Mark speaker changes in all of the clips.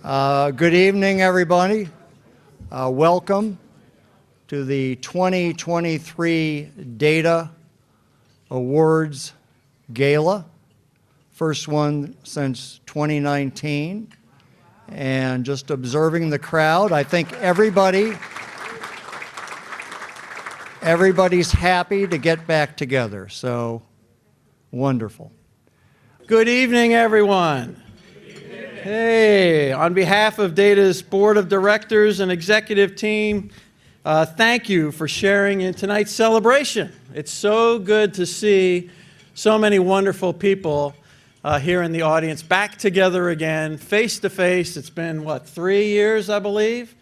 Speaker 1: Good evening, everybody. Welcome to the 2023 Data Awards Gala, first one since 2019. And just observing the crowd, I think everybody's happy to get back together, so wonderful.
Speaker 2: Good evening, everyone. Hey, on behalf of Data's Board of Directors and Executive Team, thank you for sharing in tonight's celebration. It's so good to see so many wonderful people here in the audience back together again, face to face. It's been, what, 3 years, I believe?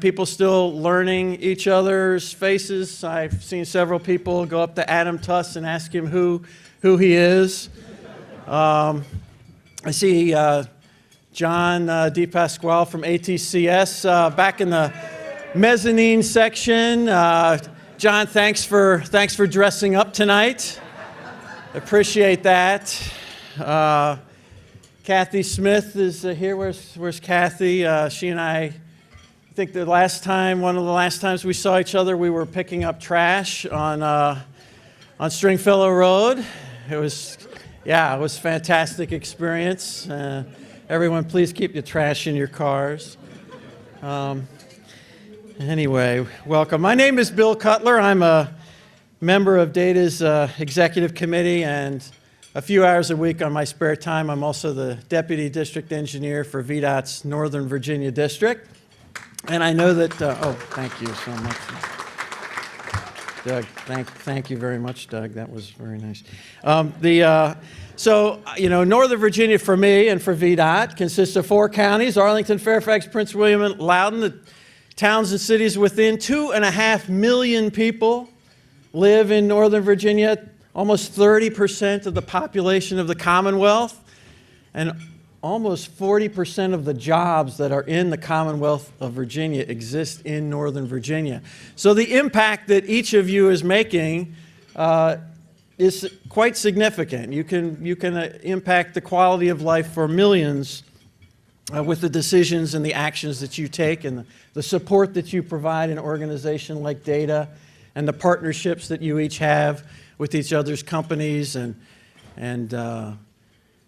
Speaker 2: People still learning each other's faces. I've seen several people go up to Adam Tuss and ask him who he is. I see John DePasquale from ATCS back in the mezzanine section. John, thanks for dressing up tonight. Appreciate that. Kathy Smith is here. Where's Kathy? She and I think one of the last times we saw each other, we were picking up trash on Stringfellow Road. It was a fantastic experience. Everyone, please keep your trash in your cars. Anyway, welcome. My name is Bill Cutler. I'm a member of Data's executive committee, and a few hours a week on my spare time, I'm also the deputy district engineer for VDOT's Northern Virginia district. And I know that, thank you so much. Doug, thank you very much, Doug. That was very nice. Northern Virginia for me and for VDOT consists of 4 counties: Arlington, Fairfax, Prince William, and Loudoun. The towns and cities within 2.5 million people live in Northern Virginia, almost 30% of the population of the Commonwealth, and almost 40% of the jobs that are in the Commonwealth of Virginia exist in Northern Virginia. So the impact that each of you is making is quite significant. You can impact the quality of life for millions with the decisions and the actions that you take and the support that you provide an organization like Data and the partnerships that you each have with each other's companies and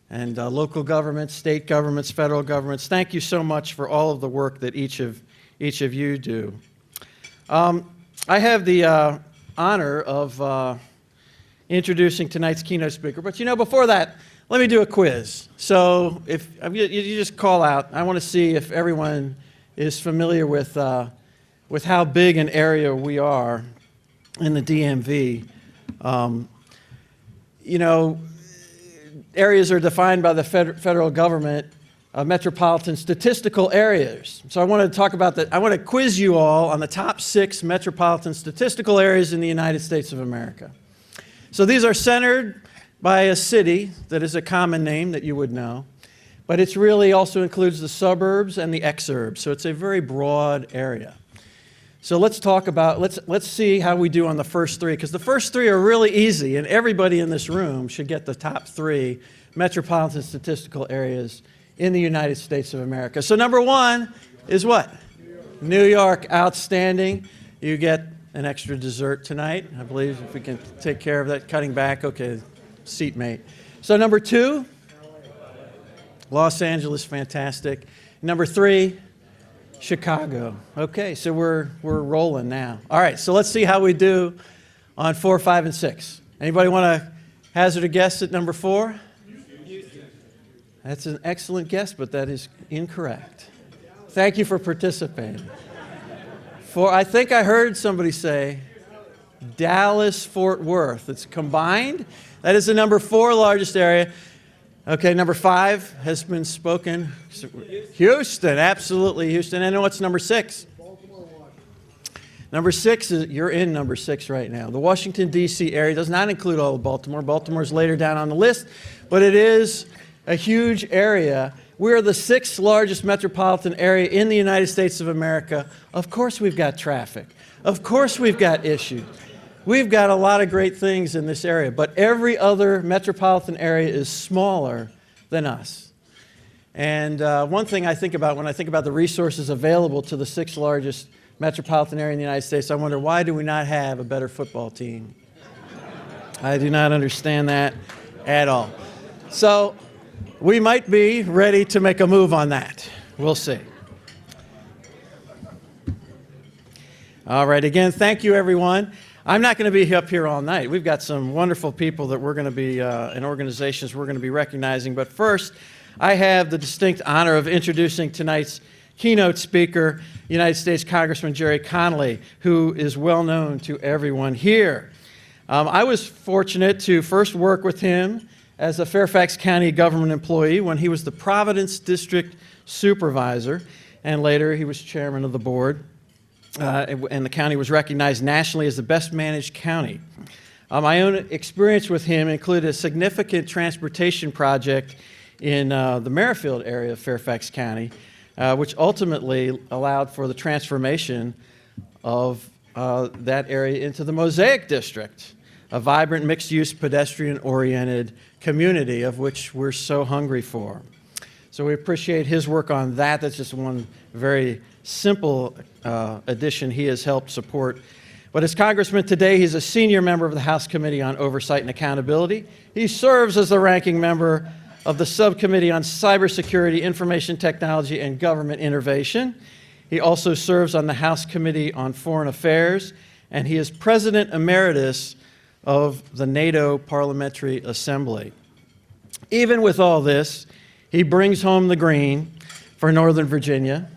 Speaker 2: local governments, state governments, federal governments. Thank you so much for all of the work that each of you do. I have the honor of introducing tonight's keynote speaker. But before that, let me do a quiz. So if you just call out, I want to see if everyone is familiar with how big an area we are in the DMV. Areas are defined by the federal government, metropolitan statistical areas. So I want to talk about that. I want to quiz you all on the top 6 metropolitan statistical areas in the United States of America. So these are centered by a city that is a common name that you would know, but it really also includes the suburbs and the exurbs. So it's a very broad area. So let's see how we do on the first 3, because the first 3 are really easy, and everybody in this room should get the top 3 metropolitan statistical areas in the United States of America. So number 1 is what? New York. Outstanding. You get an extra dessert tonight, I believe, if we can take care of that. Cutting back. Okay, seatmate. So number 2, Los Angeles. Fantastic. Number 3, Chicago. Okay, so we're rolling now. All right, so let's see how we do on 4, 5, and 6. Anybody want to hazard a guess at number 4? Houston. That's an excellent guess, but that is incorrect. Thank you for participating. I think I heard somebody say Dallas, Fort Worth. It's combined. That is the number 4 largest area. Okay, number 5 has been spoken. Houston, absolutely Houston. And what's number 6? Baltimore, Washington. Number 6 is, you're in number 6 right now. The Washington, D.C. area does not include all of Baltimore. Baltimore's later down on the list, but it is a huge area. We're the 6th largest metropolitan area in the United States of America. Of course we've got traffic. Of course we've got issues. We've got a lot of great things in this area, but every other metropolitan area is smaller than us. And one thing I think about when I think about the resources available to the 6th largest metropolitan area in the United States, I wonder, why do we not have a better football team? I do not understand that at all. So we might be ready to make a move on that. We'll see. All right, again, thank you, everyone. I'm not going to be up here all night. We've got some wonderful people that we're going to be, and organizations we're going to be recognizing. But first, I have the distinct honor of introducing tonight's keynote speaker, United States Congressman Jerry Connolly, who is well known to everyone here. I was fortunate to first work with him as a Fairfax County government employee when he was the Providence District Supervisor, and later he was chairman of the board. And the county was recognized nationally as the best managed county. My own experience with him included a significant transportation project in the Merrifield area of Fairfax County, which ultimately allowed for the transformation of that area into the Mosaic District, a vibrant mixed-use pedestrian-oriented community of which we're so hungry for. So we appreciate his work on that. That's just one very simple addition he has helped support. But as Congressman today, he's a senior member of the House Committee on Oversight and Accountability. He serves as the ranking member of the Subcommittee on Cybersecurity, Information Technology, and Government Innovation. He also serves on the House Committee on Foreign Affairs, and he is President Emeritus of the NATO Parliamentary Assembly. Even with all this, he brings home the green for Northern Virginia.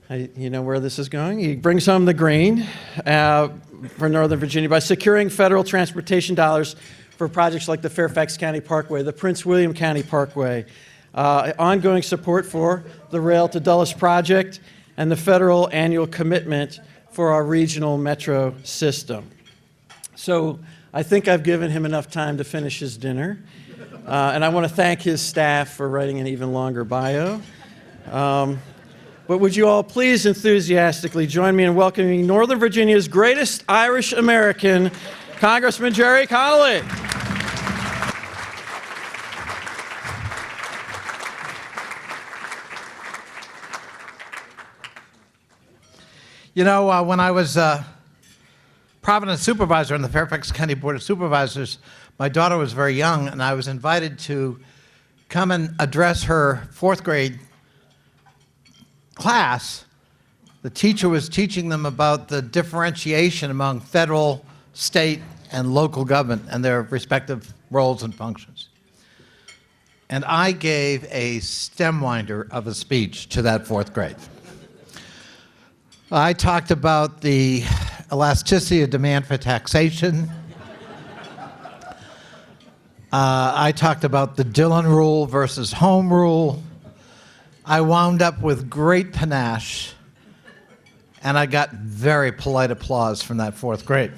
Speaker 2: You know where this is going? He brings home the green for Northern Virginia by securing federal transportation dollars for projects like the Fairfax County Parkway, the Prince William County Parkway, ongoing support for the Rail to Dulles project, and the federal annual commitment for our regional metro system. So I think I've given him enough time to finish his dinner. And I want to thank his staff for writing an even longer bio. But would you all please enthusiastically join me in welcoming Northern Virginia's greatest Irish American, Congressman Jerry Connolly.
Speaker 3: You know, when I was Providence Supervisor on the Fairfax County Board of Supervisors, my daughter was very young, and I was invited to come and address her 4th grade class. The teacher was teaching them about the differentiation among federal, state, and local government and their respective roles and functions. And I gave a stem winder of a speech to that 4th grade. I talked about the elasticity of demand for taxation. I talked about the Dillon rule versus home rule. I wound up with great panache, and I got very polite applause from that 4th grade.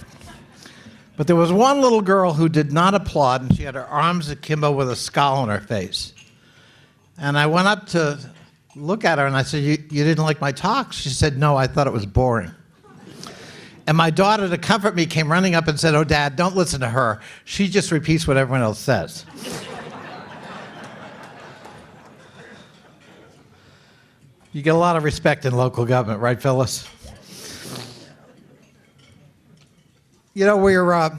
Speaker 3: But there was one little girl who did not applaud, and she had her arms akimbo with a scowl on her face. And I went up to look at her, and I said, you didn't like my talk? She said, no, I thought it was boring. And my daughter, to comfort me, came running up and said, oh, Dad, don't listen to her. She just repeats what everyone else says. You get a lot of respect in local government, right, Phyllis? You know,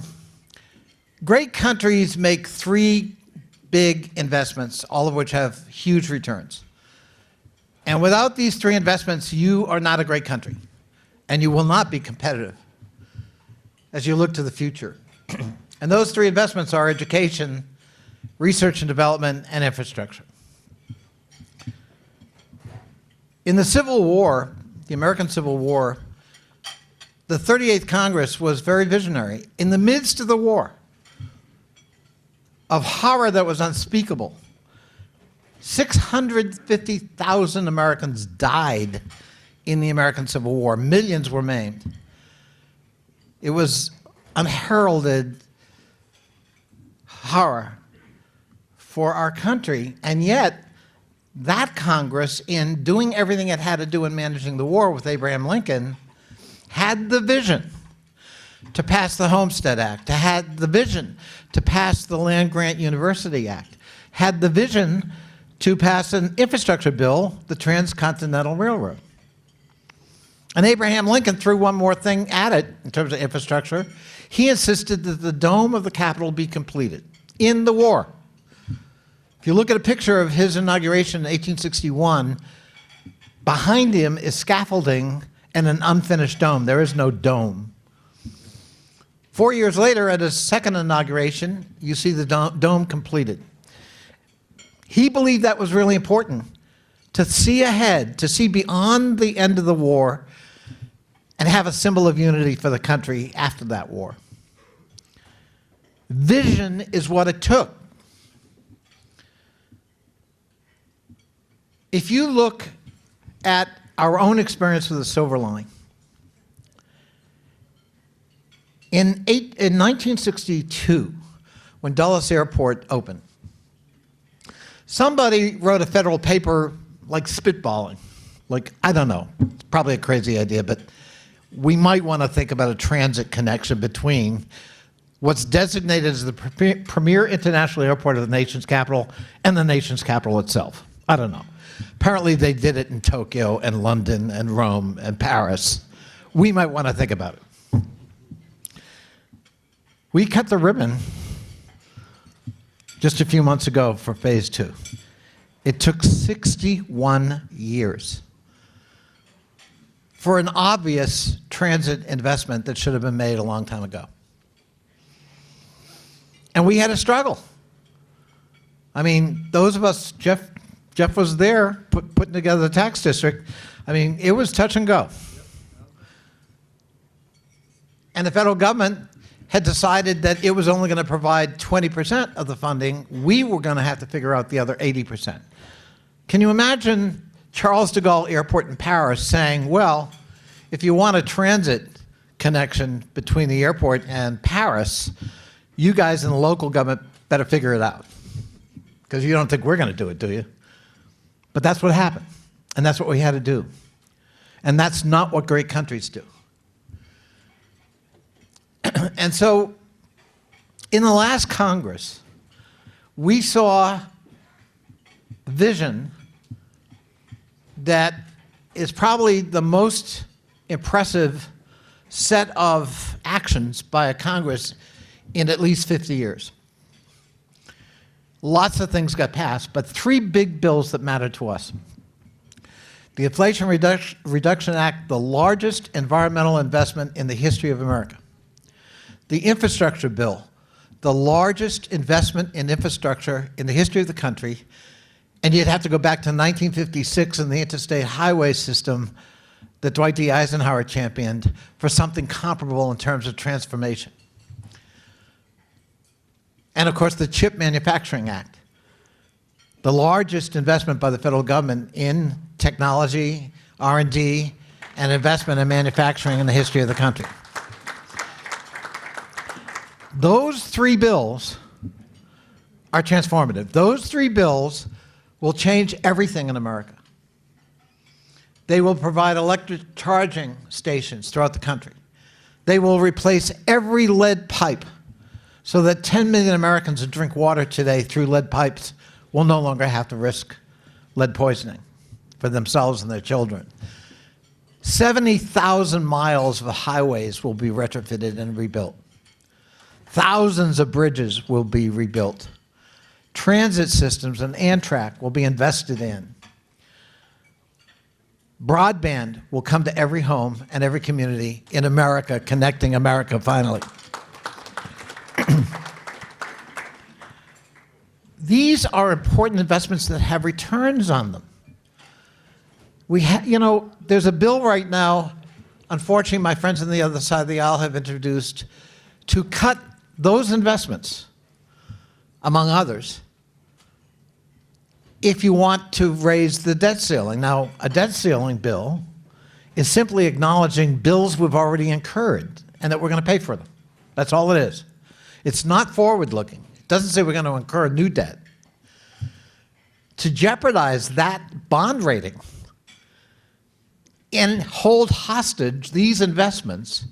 Speaker 3: great countries make 3 big investments, all of which have huge returns. And without these 3 investments, you are not a great country, and you will not be competitive as you look to the future. And those 3 investments are education, research and development, and infrastructure. In the Civil War, the American Civil War, the 38th Congress was very visionary. In the midst of the war, of horror that was unspeakable, 650,000 Americans died in the American Civil War. Millions were maimed. It was unheralded horror for our country, and yet that Congress, in doing everything it had to do in managing the war with Abraham Lincoln, had the vision to pass the Homestead Act, had the vision to pass the Land-Grant University Act, had the vision to pass an infrastructure bill, the Transcontinental Railroad. And Abraham Lincoln threw one more thing at it in terms of infrastructure. He insisted that the dome of the Capitol be completed in the war. If you look at a picture of his inauguration in 1861, behind him is scaffolding and an unfinished dome. There is no dome. 4 years later, at his second inauguration, you see the dome completed. He believed that was really important, to see ahead, to see beyond the end of the war, and have a symbol of unity for the country after that war. Vision is what it took. If you look at our own experience with the Silver Line, in 1962, when Dulles Airport opened, somebody wrote a federal paper like spitballing, like, I don't know, it's probably a crazy idea, but we might want to think about a transit connection between what's designated as the premier international airport of the nation's capital and the nation's capital itself. I don't know. Apparently they did it in Tokyo and London and Rome and Paris. We might want to think about it. We cut the ribbon just a few months ago for phase 2. It took 61 years for an obvious transit investment that should have been made a long time ago. And we had a struggle. I mean, those of us, Jeff was there putting together the tax district. I mean, it was touch and go. And the federal government had decided that it was only going to provide 20% of the funding. We were going to have to figure out the other 80%. Can you imagine Charles de Gaulle Airport in Paris saying, well, if you want a transit connection between the airport and Paris, you guys in the local government better figure it out. Because you don't think we're going to do it, do you? But that's what happened. And that's what we had to do. And that's not what great countries do. And so, in the last Congress, we saw vision that is probably the most impressive set of actions by a Congress in at least 50 years. Lots of things got passed, but 3 big bills that matter to us. The Inflation Reduction Act, the largest environmental investment in the history of America. The infrastructure bill, the largest investment in infrastructure in the history of the country, and you'd have to go back to 1956 and the interstate highway system that Dwight D. Eisenhower championed for something comparable in terms of transformation. And of course, the Chip Manufacturing Act, the largest investment by the federal government in technology, R&D, and investment in manufacturing in the history of the country. Those 3 bills are transformative. Those 3 bills will change everything in America. They will provide electric charging stations throughout the country. They will replace every lead pipe so that 10 million Americans who drink water today through lead pipes will no longer have to risk lead poisoning for themselves and their children. 70,000 miles of highways will be retrofitted and rebuilt. Thousands of bridges will be rebuilt. Transit systems and Amtrak will be invested in. Broadband will come to every home and every community in America, connecting America finally. These are important investments that have returns on them. There's a bill right now, unfortunately my friends on the other side of the aisle have introduced, to cut those investments, among others, if you want to raise the debt ceiling. Now, a debt ceiling bill is simply acknowledging bills we've already incurred and that we're going to pay for them. That's all it is. It's not forward-looking. It doesn't say we're going to incur new debt. To jeopardize that bond rating and hold hostage these investments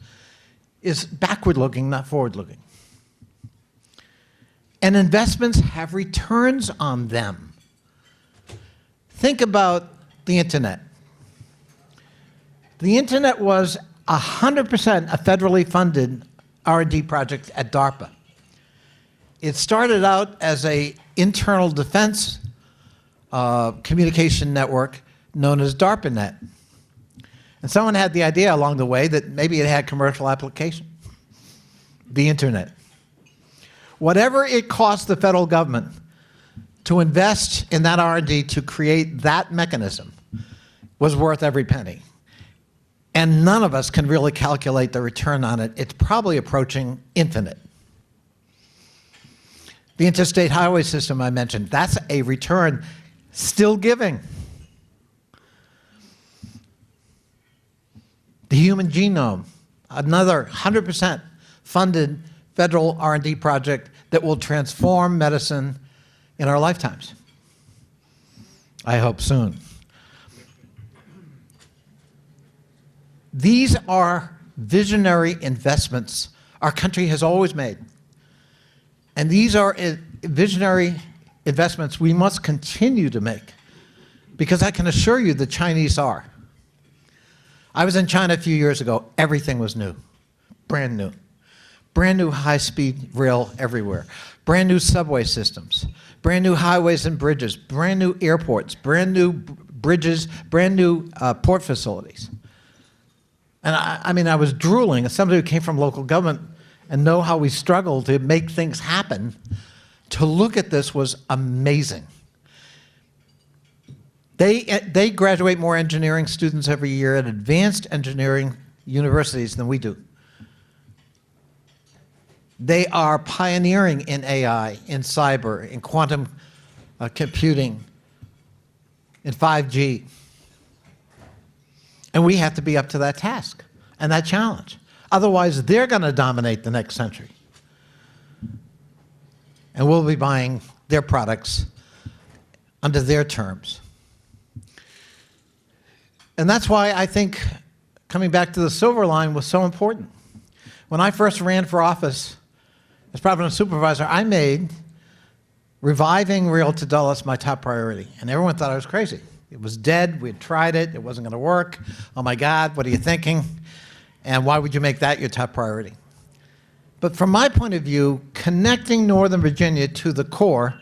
Speaker 3: is backward-looking, not forward-looking. And investments have returns on them. Think about the internet. The internet was 100% a federally funded R&D project at DARPA. It started out as an internal defense communication network known as DARPANet. And someone had the idea along the way that maybe it had commercial application, the internet. Whatever it cost the federal government to invest in that R&D to create that mechanism was worth every penny. And none of us can really calculate the return on it. It's probably approaching infinite. The interstate highway system I mentioned, that's a return still giving. The human genome, another 100% funded federal R&D project that will transform medicine in our lifetimes. I hope soon. These are visionary investments our country has always made. And these are visionary investments we must continue to make, because I can assure you the Chinese are. I was in China a few years ago. Everything was new, brand new. Brand new high-speed rail everywhere. Brand new subway systems. Brand new highways and bridges. Brand new airports. Brand new bridges. Brand new port facilities. And I mean, I was drooling as somebody who came from local government and know how we struggle to make things happen. To look at this was amazing. They graduate more engineering students every year at advanced engineering universities than we do. They are pioneering in AI, in cyber, in quantum computing, in 5G. And we have to be up to that task and that challenge. Otherwise, they're going to dominate the next century. And we'll be buying their products under their terms. And that's why I think coming back to the Silver Line was so important. When I first ran for office as Providence Supervisor, I made reviving Rail to Dulles my top priority. And everyone thought I was crazy. It was dead. We had tried it. It wasn't going to work. Oh, my God, what are you thinking? And why would you make that your top priority? But from my point of view, connecting Northern Virginia to the core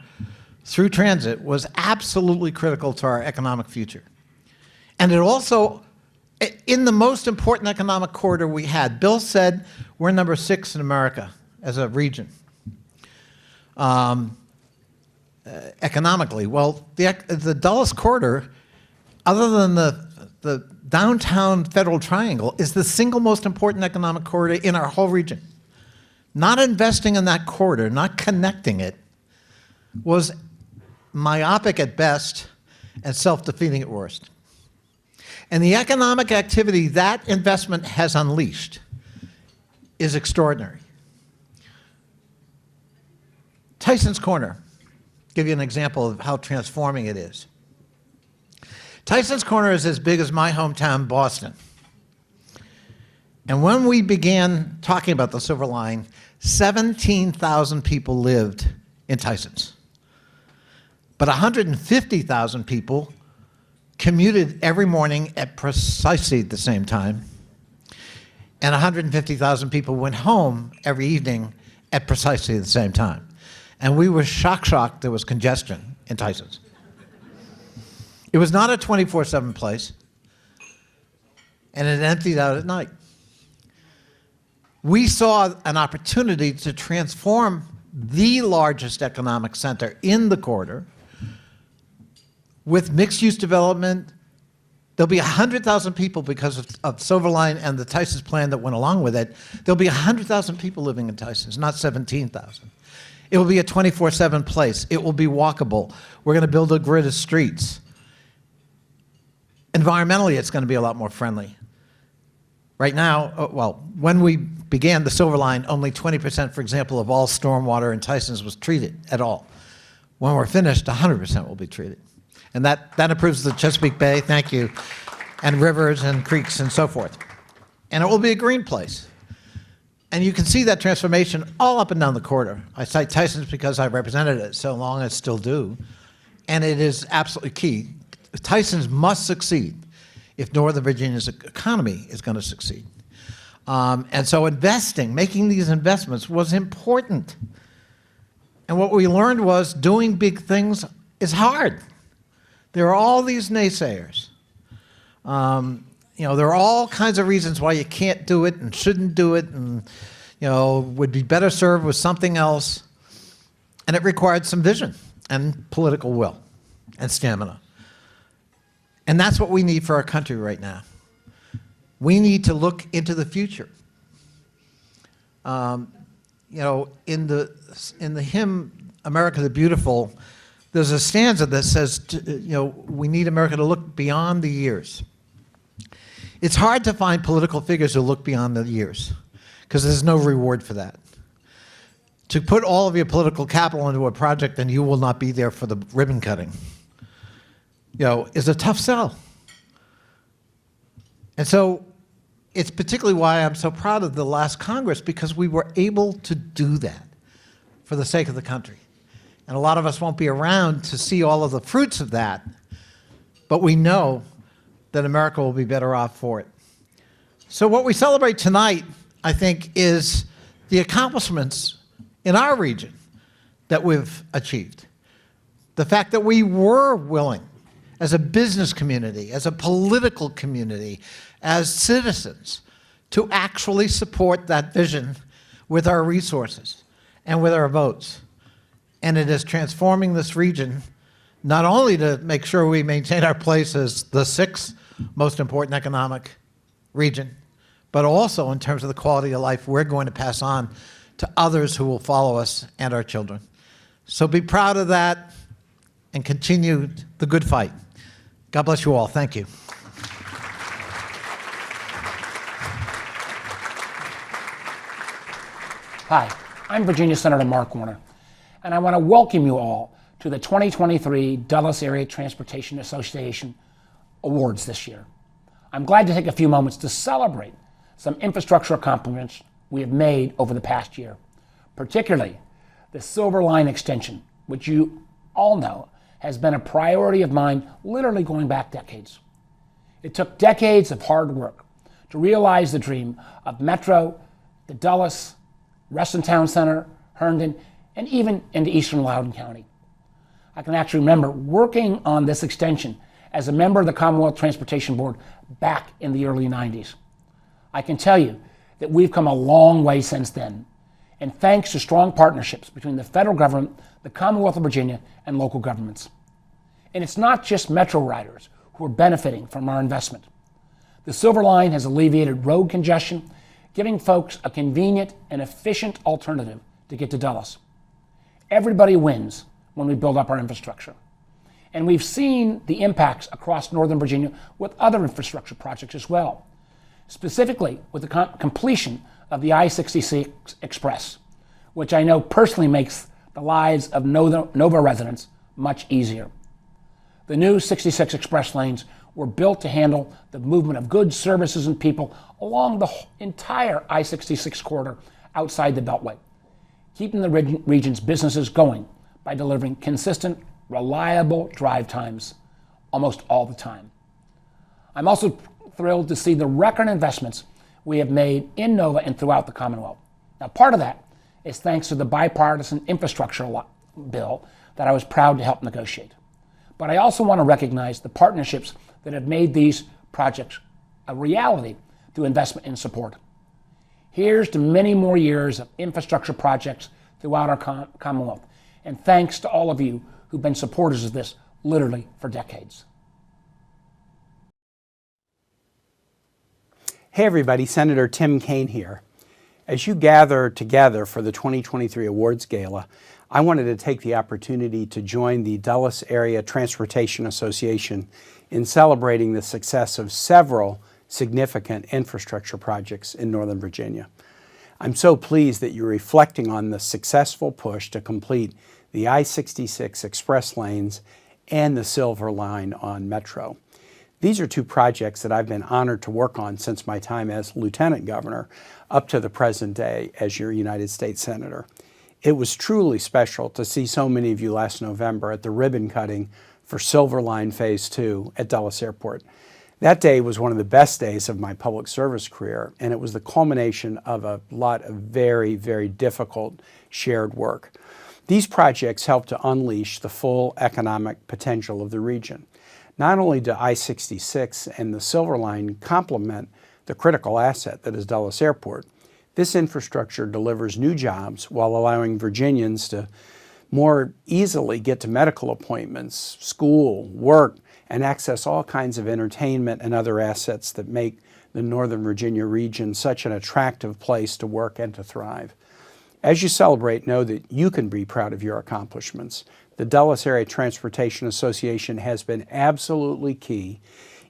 Speaker 3: through transit was absolutely critical to our economic future. And it also, in the most important economic corridor we had, Bill said we're number 6 in America as a region. Economically, well, the Dulles corridor, other than the downtown Federal Triangle, is the single most important economic corridor in our whole region. Not investing in that corridor, not connecting it, was myopic at best and self-defeating at worst. And the economic activity that investment has unleashed is extraordinary. Tyson's Corner. Give you an example of how transforming it is. Tyson's Corner is as big as my hometown, Boston. And when we began talking about the Silver Line, 17,000 people lived in Tyson's. But 150,000 people commuted every morning at precisely the same time. And 150,000 people went home every evening at precisely the same time. And we were shocked there was congestion in Tyson's. It was not a 24/7 place, and it emptied out at night. We saw an opportunity to transform the largest economic center in the corridor with mixed-use development. There'll be 100,000 people because of Silver Line and the Tyson's plan that went along with it. There'll be 100,000 people living in Tyson's, not 17,000. It will be a 24/7 place. It will be walkable. We're going to build a grid of streets. Environmentally, it's going to be a lot more friendly. Right now, well, when we began the Silver Line, only 20%, for example, of all stormwater in Tyson's was treated at all. When we're finished, 100% will be treated. And that improves the Chesapeake Bay, thank you, and rivers and creeks and so forth. And it will be a green place. And you can see that transformation all up and down the corridor. I cite Tyson's because I represented it so long, I still do. And it is absolutely key Tyson's must succeed if Northern Virginia's economy is going to succeed. And so investing, making these investments was important. And what we learned was doing big things is hard. There are all these naysayers. There are all kinds of reasons why you can't do it and shouldn't do it and, would be better served with something else. And it required some vision and political will and stamina. And that's what we need for our country right now. We need to look into the future. In the hymn "America the Beautiful," there's a stanza that says, we need America to look beyond the years. It's hard to find political figures who look beyond the years because there's no reward for that. To put all of your political capital into a project and you will not be there for the ribbon cutting, is a tough sell. And so it's particularly why I'm so proud of the last Congress, because we were able to do that for the sake of the country. And a lot of us won't be around to see all of the fruits of that, but we know that America will be better off for it. So what we celebrate tonight, I think, is the accomplishments in our region that we've achieved. The fact that we were willing, as a business community, as a political community, as citizens, to actually support that vision with our resources and with our votes. And it is transforming this region, not only to make sure we maintain our place as the 6th most important economic region, but also in terms of the quality of life we're going to pass on to others who will follow us and our children. So be proud of that and continue the good fight. God bless you all. Thank you.
Speaker 4: Hi, I'm Virginia Senator Mark Warner, and I want to welcome you all to the 2023 Dulles Area Transportation Association Awards this year. I'm glad to take a few moments to celebrate some infrastructure accomplishments we have made over the past year, particularly the Silver Line extension, which you all know has been a priority of mine literally going back decades. It took decades of hard work to realize the dream of Metro, the Dulles, Reston Town Center, Herndon, and even into eastern Loudoun County. I can actually remember working on this extension as a member of the Commonwealth Transportation Board back in the early 90s. I can tell you that we've come a long way since then, and thanks to strong partnerships between the federal government, the Commonwealth of Virginia, and local governments. And it's not just Metro riders who are benefiting from our investment. The Silver Line has alleviated road congestion, giving folks a convenient and efficient alternative to get to Dulles. Everybody wins when we build up our infrastructure. And we've seen the impacts across Northern Virginia with other infrastructure projects as well, specifically with the completion of the I-66 Express, which I know personally makes the lives of Nova residents much easier. The new 66 Express lanes were built to handle the movement of goods, services, and people along the entire I-66 corridor outside the Beltway, keeping the region's businesses going by delivering consistent, reliable drive times almost all the time. I'm also thrilled to see the record investments we have made in Nova and throughout the Commonwealth. Now, part of that is thanks to the bipartisan infrastructure bill that I was proud to help negotiate. But I also want to recognize the partnerships that have made these projects a reality through investment and support. Here's to many more years of infrastructure projects throughout our Commonwealth, and thanks to all of you who've been supporters of this literally for decades.
Speaker 5: Hey everybody, Senator Tim Kaine here. As you gather together for the 2023 Awards Gala, I wanted to take the opportunity to join the Dulles Area Transportation Association in celebrating the success of several significant infrastructure projects in Northern Virginia. I'm so pleased that you're reflecting on the successful push to complete the I-66 Express lanes and the Silver Line on Metro. These are two projects that I've been honored to work on since my time as Lieutenant Governor up to the present day as your United States Senator. It was truly special to see so many of you last November at the ribbon cutting for Silver Line Phase 2 at Dulles Airport. That day was one of the best days of my public service career, and it was the culmination of a lot of very, very difficult shared work. These projects help to unleash the full economic potential of the region. Not only do I-66 and the Silver Line complement the critical asset that is Dulles Airport, this infrastructure delivers new jobs while allowing Virginians to more easily get to medical appointments, school, work, and access all kinds of entertainment and other assets that make the Northern Virginia region such an attractive place to work and to thrive. As you celebrate, know that you can be proud of your accomplishments. The Dulles Area Transportation Association has been absolutely key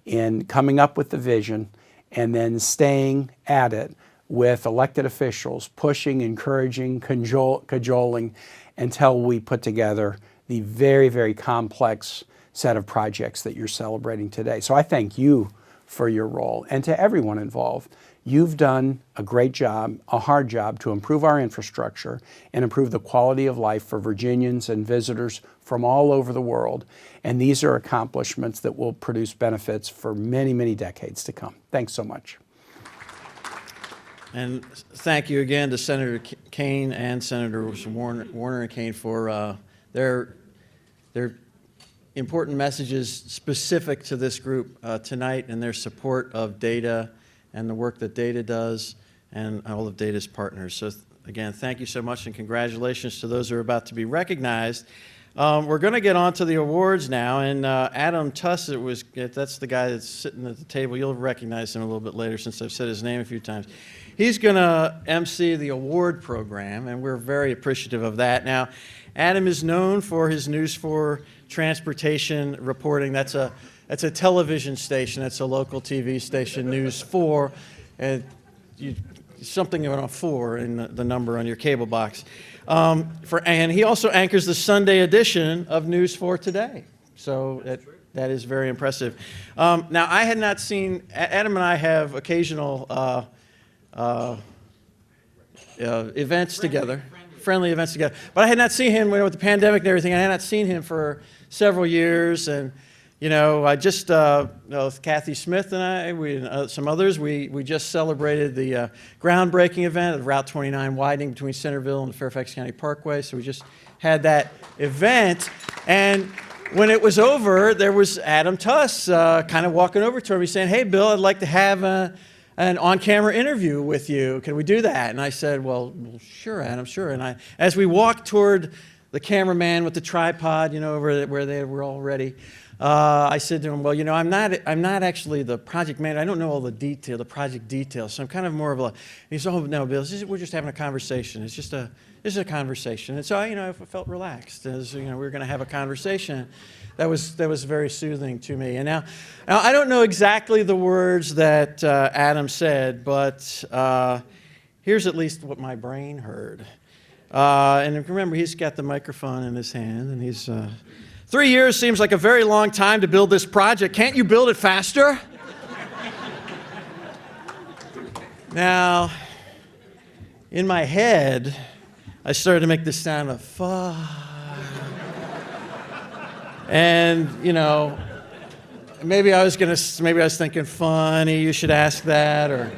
Speaker 5: in coming up with the vision and then staying at it with elected officials, pushing, encouraging, cajoling, until we put together the very, very complex set of projects that you're celebrating today. So I thank you for your role, and to everyone involved. You've done a great job, a hard job, to improve our infrastructure and improve the quality of life for Virginians and visitors from all over the world. And these are accomplishments that will produce benefits for many, many decades to come. Thanks so much.
Speaker 2: And thank you again to Senator Kane and Senator Warner and Kane for their important messages specific to this group tonight, and their support of DATA and the work that DATA does and all of DATA's partners. So again, thank you so much, and congratulations to those who are about to be recognized. We're going to get on to the awards now, and Adam Tuss, that's the guy that's sitting at the table. You'll recognize him a little bit later since I've said his name a few times. He's going to MC the award program, and we're very appreciative of that. Now, Adam is known for his News 4 transportation reporting. That's a television station. That's a local TV station, News 4. And something about a 4 in the number on your cable box. And he also anchors the Sunday edition of News 4 Today. So that is very impressive. Now, I had not seen, Adam and I have occasional events together. Friendly events together. But I had not seen him with the pandemic and everything. I had not seen him for several years. And, you know, I just, Kathy Smith and I, some others, we just celebrated the groundbreaking event of Route 29 widening between Centerville and the Fairfax County Parkway. So we just had that event. And when it was over, there was Adam Tuss kind of walking over to me saying, "Hey, Bill, I'd like to have an on-camera interview with you. Can we do that?" And I said, well, sure, Adam, sure. And as we walked toward the cameraman with the tripod, you know, where they were all ready, I said to him, well, you know, I'm not actually the project manager. I don't know all the project details. So I'm kind of more of a. And he said, "Oh no, Bill, we're just having a conversation. It's just a conversation." And so I felt relaxed as we were going to have a conversation. That was very soothing to me. And now I don't know exactly the words that Adam said, but here's at least what my brain heard. And remember, he's got the microphone in his hand, and he's 3 years seems like a very long time to build this project. Can't you build it faster? Now, in my head, I started to make this sound of fuck. And, maybe I was thinking funny, you should ask that, or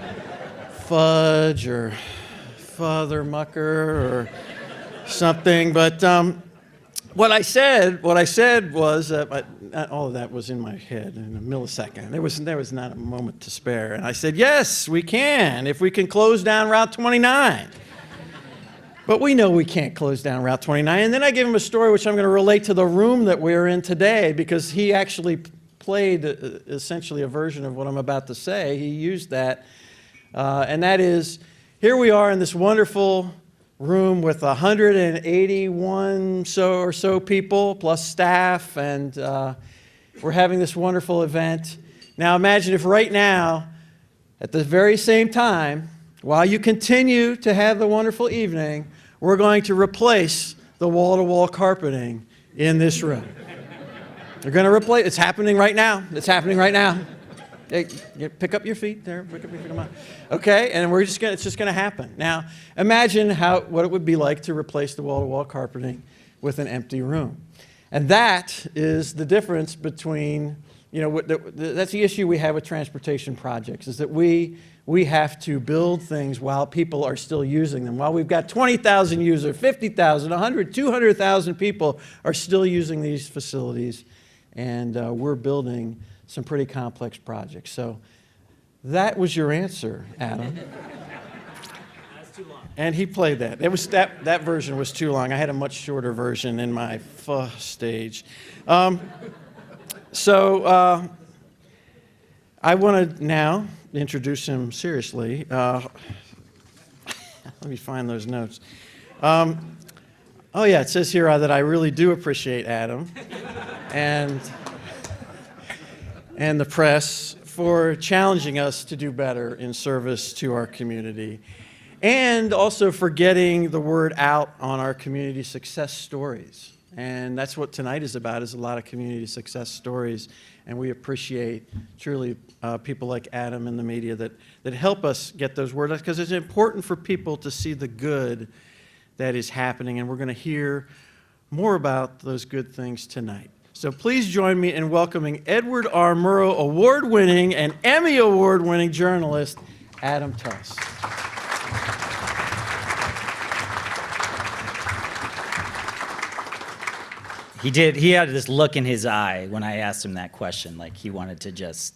Speaker 2: fudge, or father mucker, or something. But what I said was, all of that was in my head in a millisecond. There was not a moment to spare. And I said, yes, we can, if we can close down Route 29. But we know we can't close down Route 29. And then I gave him a story which I'm going to relate to the room that we're in today, because he actually played essentially a version of what I'm about to say. He used that. And that is, here we are in this wonderful room with 181 or so people, plus staff, and we're having this wonderful event. Now imagine if right now, at the very same time, while you continue to have the wonderful evening, we're going to replace the wall-to-wall carpeting in this room. They're going to replace. It's happening right now. It's happening right now. Hey, pick up your feet there. Pick up your feet. Come on. Okay, and it's just going to happen. Now, imagine what it would be like to replace the wall-to-wall carpeting with an empty room. And that is the difference between, that's the issue we have with transportation projects, is that we have to build things while people are still using them. While we've got 20,000 users, 50,000, 100, 200,000 people are still using these facilities, and we're building some pretty complex projects. So that was your answer, Adam. That's too long. And he played that. That version was too long. I had a much shorter version in my stage. I want to now introduce him seriously. Let me find those notes. Oh yeah, it says here that I really do appreciate Adam and the press for challenging us to do better in service to our community, and also for getting the word out on our community success stories. And that's what tonight is about, is a lot of community success stories. And we appreciate truly people like Adam and the media that help us get those words out, because it's important for people to see the good that is happening. And we're going to hear more about those good things tonight. So please join me in welcoming Edward R. Murrow Award-winning and Emmy Award-winning journalist, Adam Tuss.
Speaker 6: He did. He had this look in his eye when I asked him that question, like he wanted to just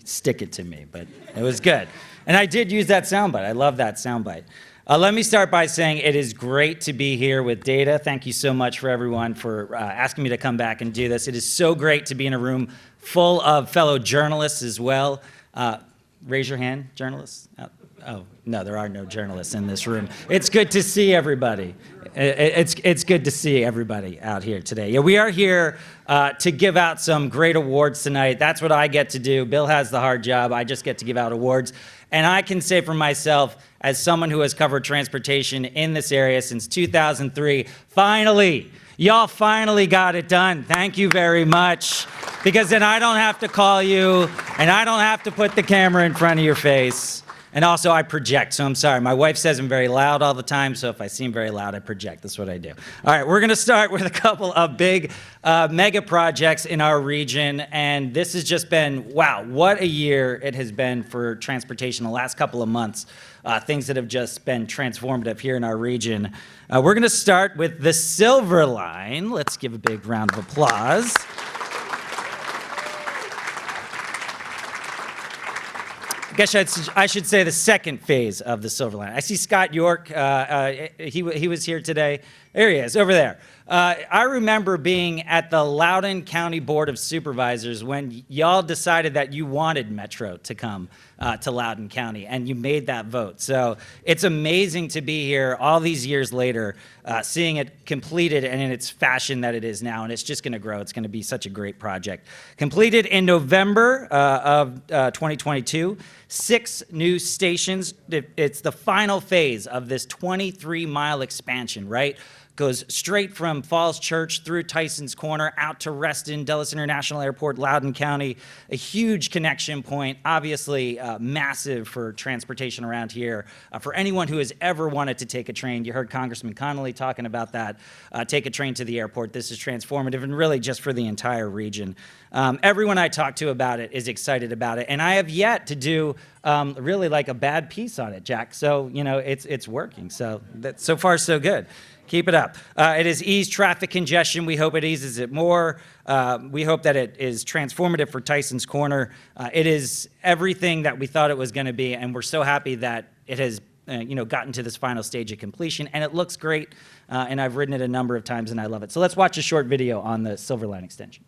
Speaker 6: stick it to me, but it was good. And I did use that soundbite. I love that soundbite. Let me start by saying it is great to be here with Data. Thank you so much for everyone for asking me to come back and do this. It is so great to be in a room full of fellow journalists as well. Raise your hand, journalists. Oh, no, there are no journalists in this room. It's good to see everybody. It's good to see everybody out here today. Yeah, we are here to give out some great awards tonight. That's what I get to do. Bill has the hard job. I just get to give out awards. And I can say for myself, as someone who has covered transportation in this area since 2003, finally, y'all finally got it done. Thank you very much. Because then I don't have to call you, and I don't have to put the camera in front of your face. And also, I project, so I'm sorry. My wife says I'm very loud all the time, so if I seem very loud, I project. That's what I do. All right, we're going to start with a couple of big mega projects in our region, and this has just been, wow, what a year it has been for transportation the last couple of months. Things that have just been transformative here in our region. We're going to start with the Silver Line. Let's give a big round of applause. I guess I should say the second phase of the Silver Line. I see Scott York. He was here today. There he is, over there. I remember being at the Loudoun County Board of Supervisors when y'all decided that you wanted Metro to come to Loudoun County, and you made that vote. So it's amazing to be here all these years later, seeing it completed and in its fashion that it is now, and it's just going to grow. It's going to be such a great project. Completed in November of 2022, 6 new stations. It's the final phase of this 23-mile expansion, right? Goes straight from Falls Church through Tyson's Corner out to Reston, Dulles International Airport, Loudoun County. A huge connection point, obviously massive for transportation around here. For anyone who has ever wanted to take a train, you heard Congressman Connolly talking about that. Take a train to the airport. This is transformative, and really just for the entire region. Everyone I talk to about it is excited about it, and I have yet to do really like a bad piece on it, Jack. So it's working. So so far so good. Keep it up. It has eased traffic congestion. We hope it eases it more. We hope that it is transformative for Tyson's Corner. It is everything that we thought it was going to be, and we're so happy that it has gotten to this final stage of completion, and it looks great, and I've ridden it a number of times, and I love it. So let's watch a short video on the Silver Line extension.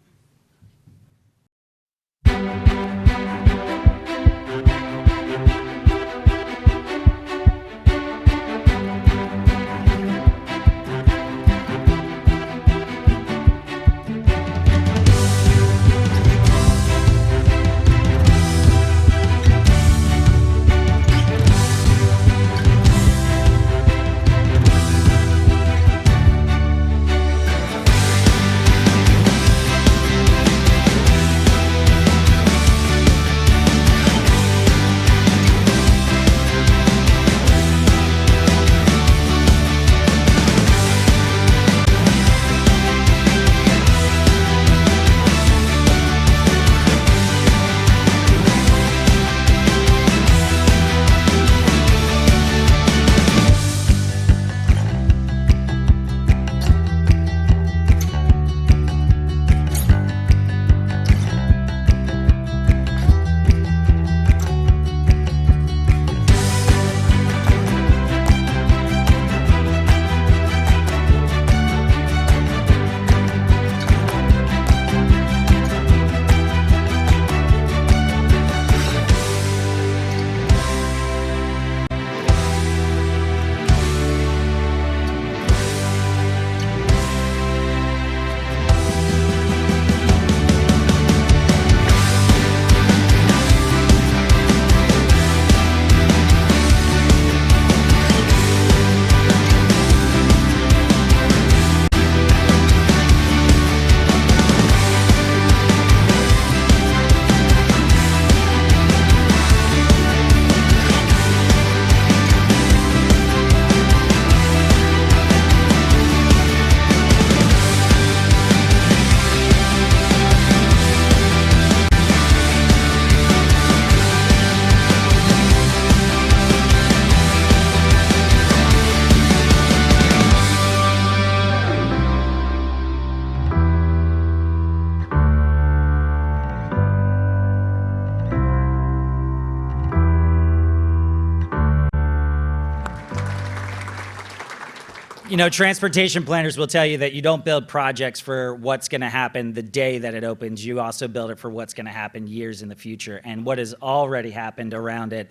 Speaker 6: You know, transportation planners will tell you that you don't build projects for what's going to happen the day that it opens. You also build it for what's going to happen years in the future. And what has already happened around it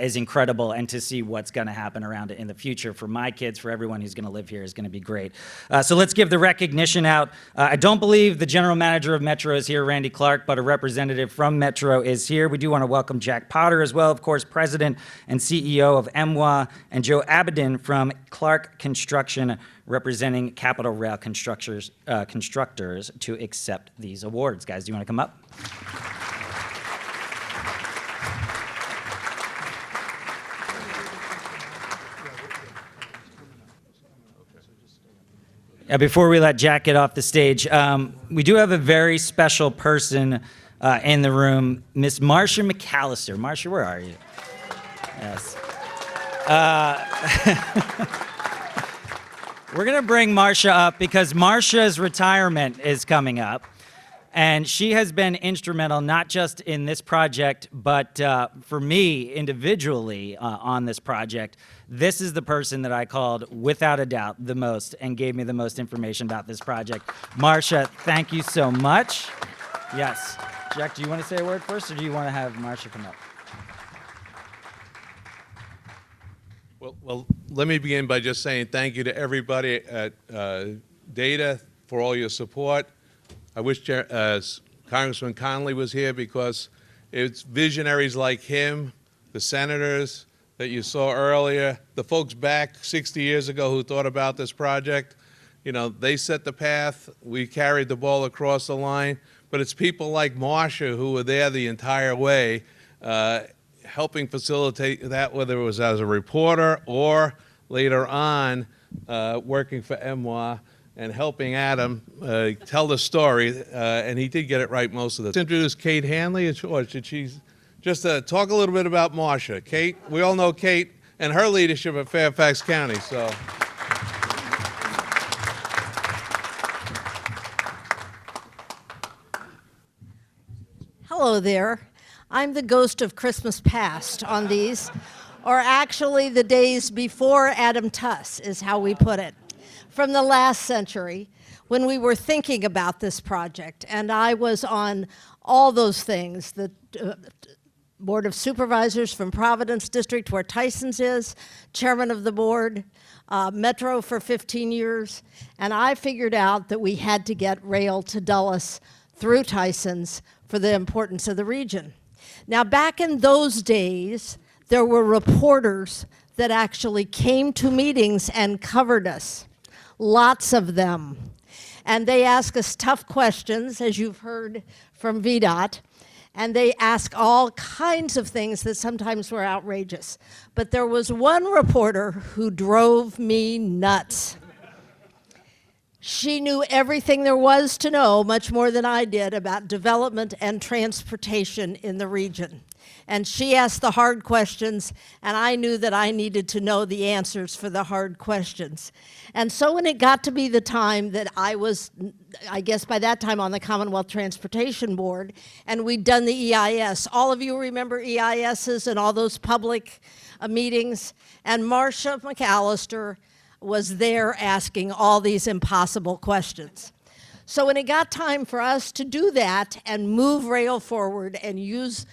Speaker 6: is incredible. And to see what's going to happen around it in the future for my kids, for everyone who's going to live here, is going to be great. So let's give the recognition out. I don't believe the general manager of Metro is here, Randy Clark, but a representative from Metro is here. We do want to welcome Jack Potter as well, of course, president and CEO of MWA, and Joe Abedin from Clark Construction, representing Capital Rail constructors to accept these awards. Guys, do you want to come up? Before we let Jack get off the stage, we do have a very special person in the room, Miss Marcia McAllister. Marcia, where are you? Yes. We're going to bring Marcia up because Marcia's retirement is coming up. And she has been instrumental not just in this project, but for me individually on this project. This is the person that I called, without a doubt, the most and gave me the most information about this project. Marcia, thank you so much. Yes. Jack, do you want to say a word first, or do you want to have Marcia come up?
Speaker 7: Well, let me begin by just saying thank you to everybody at Data for all your support. I wish Congressman Connolly was here, because it's visionaries like him, the senators that you saw earlier, the folks back 60 years ago who thought about this project. You know, they set the path. We carried the ball across the line. But it's people like Marcia who were there the entire way, helping facilitate that, whether it was as a reporter or later on working for MWA and helping Adam tell the story, and he did get it right most of the time. Let's introduce Kate Hanley, or should she just talk a little bit about Marcia? Kate, we all know Kate and her leadership at Fairfax County, so.
Speaker 8: Hello there. I'm the ghost of Christmas past on these, or actually the days before Adam Tuss is how we put it, from the last century when we were thinking about this project. And I was on all those things, the Board of Supervisors from Providence District, where Tyson's is, chairman of the board, Metro for 15 years, and I figured out that we had to get rail to Dulles through Tyson's for the importance of the region. Now, back in those days, there were reporters that actually came to meetings and covered us, lots of them. And they ask us tough questions, as you've heard from VDOT, and they ask all kinds of things that sometimes were outrageous. But there was one reporter who drove me nuts. She knew everything there was to know, much more than I did, about development and transportation in the region. And she asked the hard questions, and I knew that I needed to know the answers for the hard questions. And so when it got to be the time that I was, I guess by that time, on the Commonwealth Transportation Board, and we'd done the EIS. All of you remember EISs and all those public meetings, and Marcia McAllister was there asking all these impossible questions. So when it got time for us to do that and move rail forward and use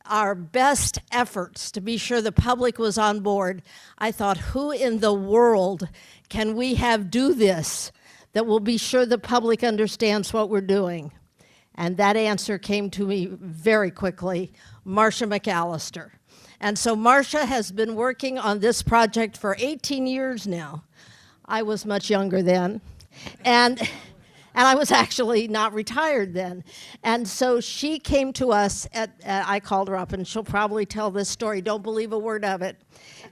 Speaker 8: our best efforts to be sure the public was on board, I thought, who in the world can we have do this that will be sure the public understands what we're doing? And that answer came to me very quickly, Marcia McAllister. And so Marcia has been working on this project for 18 years now. I was much younger then. And I was actually not retired then. And so she came to us, I called her up, and she'll probably tell this story, don't believe a word of it.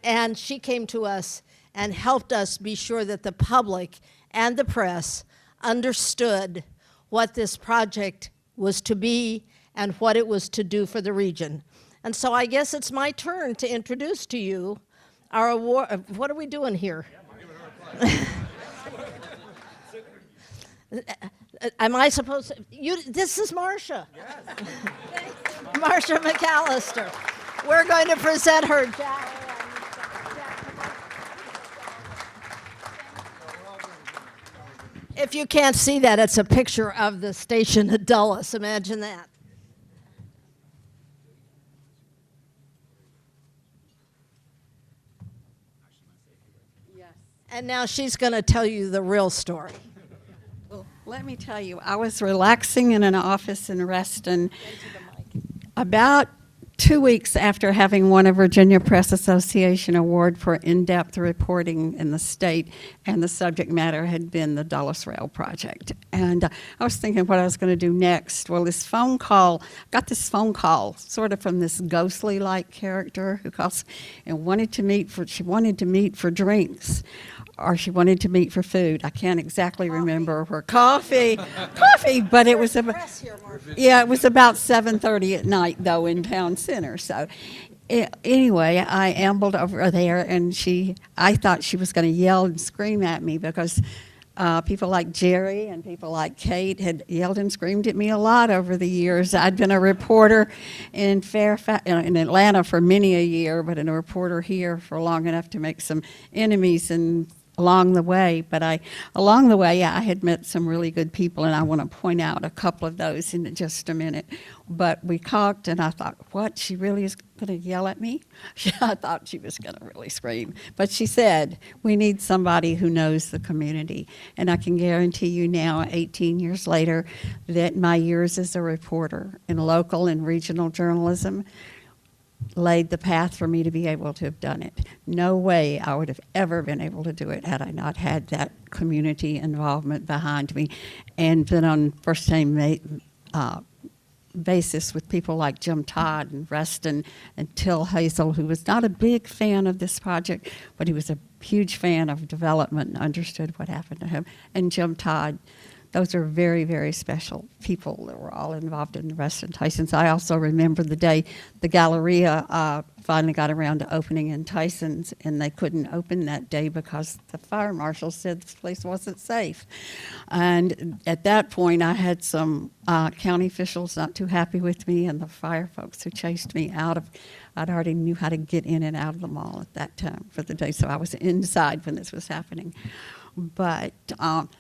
Speaker 8: And she came to us and helped us be sure that the public and the press understood what this project was to be and what it was to do for the region. And so I guess it's my turn to introduce to you our award. What are we doing here? Am I supposed to? This is Marcia. Yes. Marcia McAllister. We're going to present her. If you can't see that, it's a picture of the station at Dulles. Imagine that. And now she's going to tell you the real story.
Speaker 9: Well, let me tell you, I was relaxing in an office in Reston about 2 weeks after having won a Virginia Press Association award for in-depth reporting in the state, and the subject matter had been the Dulles Rail project. And I was thinking what I was going to do next. Well, got this phone call sort of from this ghostly-like character who calls and she wanted to meet for drinks, or she wanted to meet for food. I can't exactly remember her coffee, but it was about, yeah, it was about 7:30 at night though in town center. So anyway, I ambled over there, and I thought she was going to yell and scream at me because people like Jerry and people like Kate had yelled and screamed at me a lot over the years. I'd been a reporter in in Atlanta for many a year, but a reporter here for long enough to make some enemies along the way. But along the way, I had met some really good people, and I want to point out a couple of those in just a minute. But we talked, and I thought, what, she really is going to yell at me? I thought she was going to really scream. But she said, we need somebody who knows the community. And I can guarantee you now, 18 years later, that my years as a reporter in local and regional journalism laid the path for me to be able to have done it. No way I would have ever been able to do it had I not had that community involvement behind me, and been on first-name basis with people like Jim Todd and Reston and Till Hazel, who was not a big fan of this project, but he was a huge fan of development and understood what happened to him. And Jim Todd, those are very, very special people that were all involved in the Reston Tysons. I also remember the day the Galleria finally got around to opening in Tysons, and they couldn't open that day because the fire marshal said this place wasn't safe. And at that point, I had some county officials not too happy with me, and the fire folks who chased me out of. I'd already knew how to get in and out of the mall at that time for the day, so I was inside when this was happening. But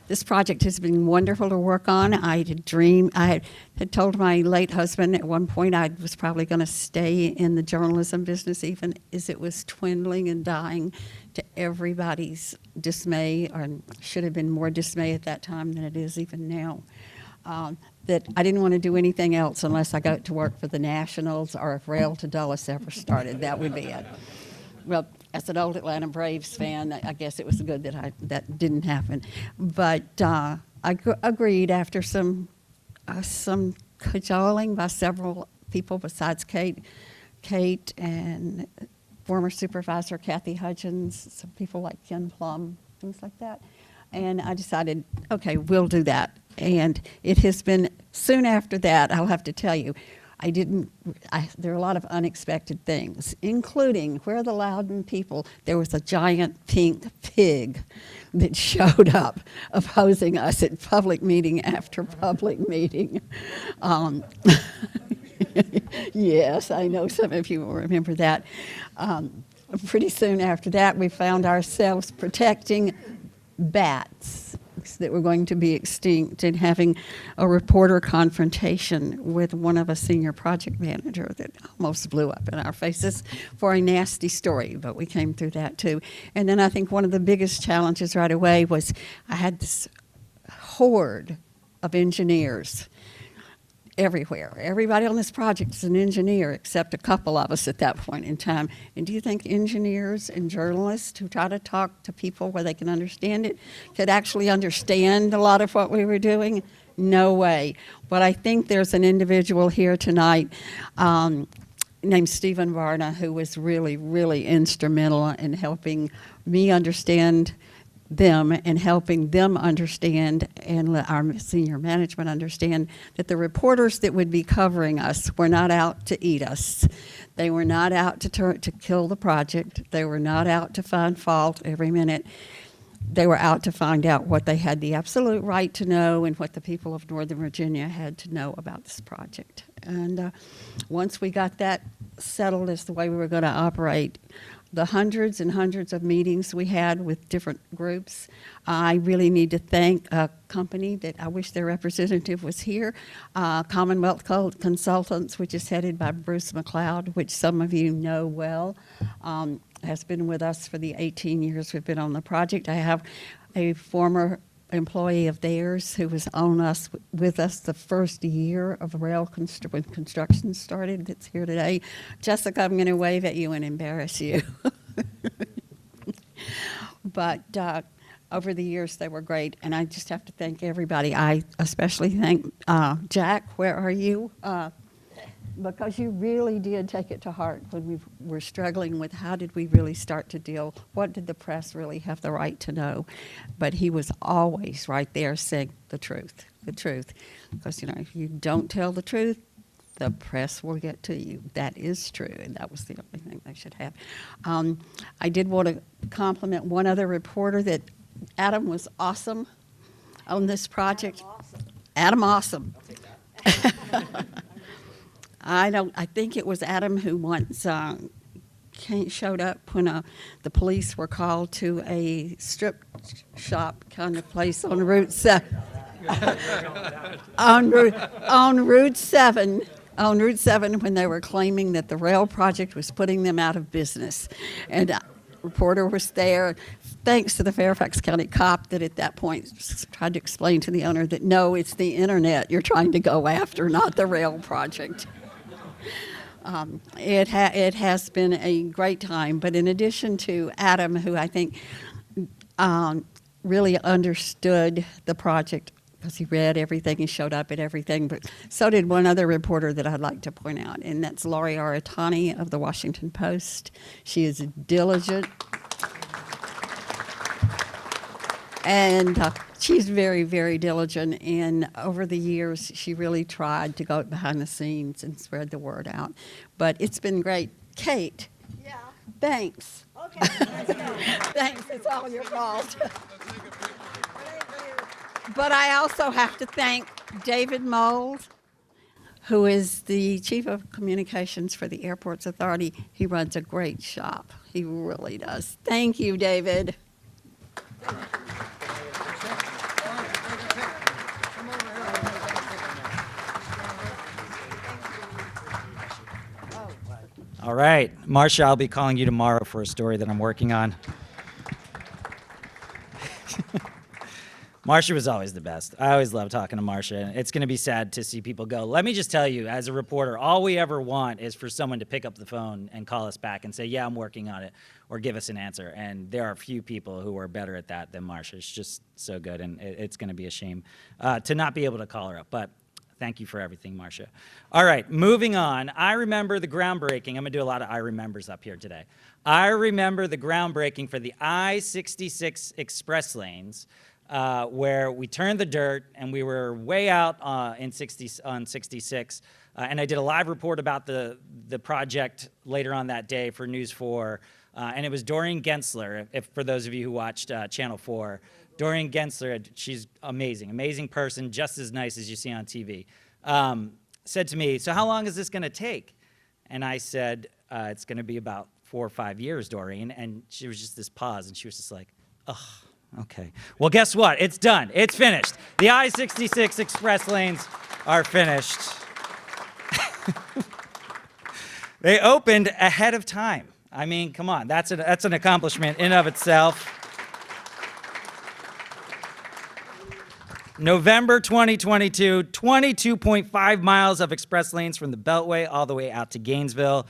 Speaker 9: this project has been wonderful to work on. I had told my late husband at one point I was probably going to stay in the journalism business, even as it was dwindling and dying to everybody's dismay, or should have been more dismay at that time than it is even now. That I didn't want to do anything else unless I got to work for the Nationals, or if Rail to Dulles ever started, that would be it. Well, as an old Atlanta Braves fan, I guess it was good that that didn't happen. But I agreed after some cajoling by several people besides Kate and former supervisor Kathy Hudgens, some people like Ken Plum, things like that. And I decided, okay, we'll do that. And it has been, soon after that, I'll have to tell you, there are a lot of unexpected things, including where the Loudon people, there was a giant pink pig that showed up opposing us at public meeting after public meeting. Yes, I know some of you will remember that. Pretty soon after that, we found ourselves protecting bats that were going to be extinct, and having a reporter confrontation with one of a senior project manager that almost blew up in our faces for a nasty story, but we came through that too. And then I think one of the biggest challenges right away was I had this horde of engineers everywhere. Everybody on this project is an engineer, except a couple of us at that point in time. And do you think engineers and journalists who try to talk to people where they can understand it could actually understand a lot of what we were doing? No way. But I think there's an individual here tonight named Stephen Varna, who was really, really instrumental in helping me understand them and helping them understand, and our senior management understand, that the reporters that would be covering us were not out to eat us. They were not out to kill the project. They were not out to find fault every minute. They were out to find out what they had the absolute right to know and what the people of Northern Virginia had to know about this project. And once we got that settled as the way we were going to operate, the hundreds and hundreds of meetings we had with different groups. I really need to thank a company that I wish their representative was here, Commonwealth Consultants, which is headed by Bruce McLeod, which some of you know well, has been with us for the 18 years we've been on the project. I have a former employee of theirs who was with us the first year of when construction started, that's here today. Jessica, I'm going to wave at you and embarrass you. But over the years, they were great, and I just have to thank everybody. I especially thank Jack, where are you? Because you really did take it to heart when we were struggling with how did we really start to deal, what did the press really have the right to know? But he was always right there saying the truth. Because, you know, if you don't tell the truth, the press will get to you. That is true, and that was the only thing they should have. I did want to compliment one other reporter that Adam was awesome on this project. Adam Awesome. I think it was Adam who once showed up when the police were called to a strip shop kind of place on Route 7. on Route 7 when they were claiming that the rail project was putting them out of business. And a reporter was there, thanks to the Fairfax County cop that at that point tried to explain to the owner that no, it's the internet you're trying to go after, not the rail project. It has been a great time, but in addition to Adam, who I think really understood the project because he read everything, he showed up at everything, but so did one other reporter that I'd like to point out, and that's Laurie Aratani of the Washington Post. She is diligent. And she's very, very diligent, and over the years, she really tried to go behind the scenes and spread the word out. But it's been great. Kate. Yeah. Thanks. Okay. Thanks. It's all your fault. But I also have to thank David Mold, who is the Chief of Communications for the Airports Authority. He runs a great shop. He really does. Thank you, David.
Speaker 6: All right, Marcia, I'll be calling you tomorrow for a story that I'm working on. Marcia was always the best. I always love talking to Marcia. It's going to be sad to see people go. Let me just tell you, as a reporter, all we ever want is for someone to pick up the phone and call us back and say, yeah, I'm working on it, or give us an answer. And there are few people who are better at that than Marcia. It's just so good, and it's going to be a shame to not be able to call her up. But thank you for everything, Marcia. All right, moving on. I remember the groundbreaking. I'm going to do a lot of I remembers up here today. I remember the groundbreaking for the I-66 express lanes, where we turned the dirt and we were way out on 66. And I did a live report about the project later on that day for News 4. And it was Doreen Gensler, if for those of you who watched Channel 4. Doreen Gensler, she's amazing, amazing person, just as nice as you see on TV, said to me, so how long is this going to take? And I said, it's going to be about 4 or 5 years, Doreen. And she was just this pause, and she was just like, ugh. Okay. Well, guess what? It's done. It's finished. The I-66 express lanes are finished. They opened ahead of time. I mean, come on. That's an accomplishment in of itself. November 2022, 22.5 miles of express lanes from the Beltway all the way out to Gainesville.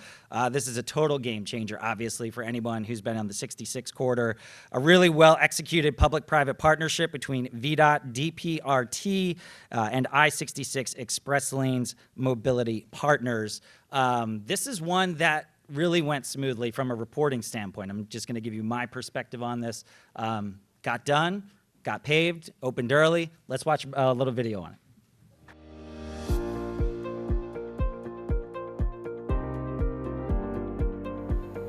Speaker 6: This is a total game changer, obviously, for anyone who's been on the 66 corridor. A really well-executed public-private partnership between VDOT, DPRT, and I-66 Express Lanes Mobility Partners. This is one that really went smoothly from a reporting standpoint. I'm just going to give you my perspective on this. Got done. Got paved, opened early. Let's watch a little video on it.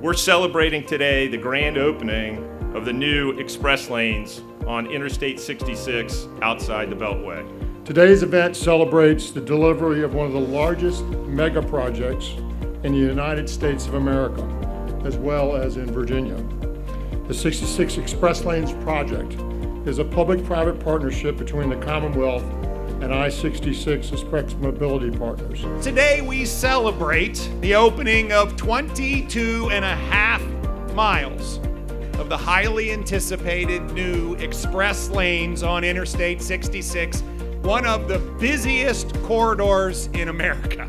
Speaker 10: We're celebrating today the grand opening of the new express lanes on Interstate 66 outside the Beltway.
Speaker 11: Today's event celebrates the delivery of one of the largest mega projects in the United States of America. as well as in Virginia. The 66 Express Lanes project is a public-private partnership between the Commonwealth and I-66 Express Mobility Partners.
Speaker 12: Today we celebrate the opening of 22.5 miles of the highly anticipated new express lanes on Interstate 66, one of the busiest corridors in America.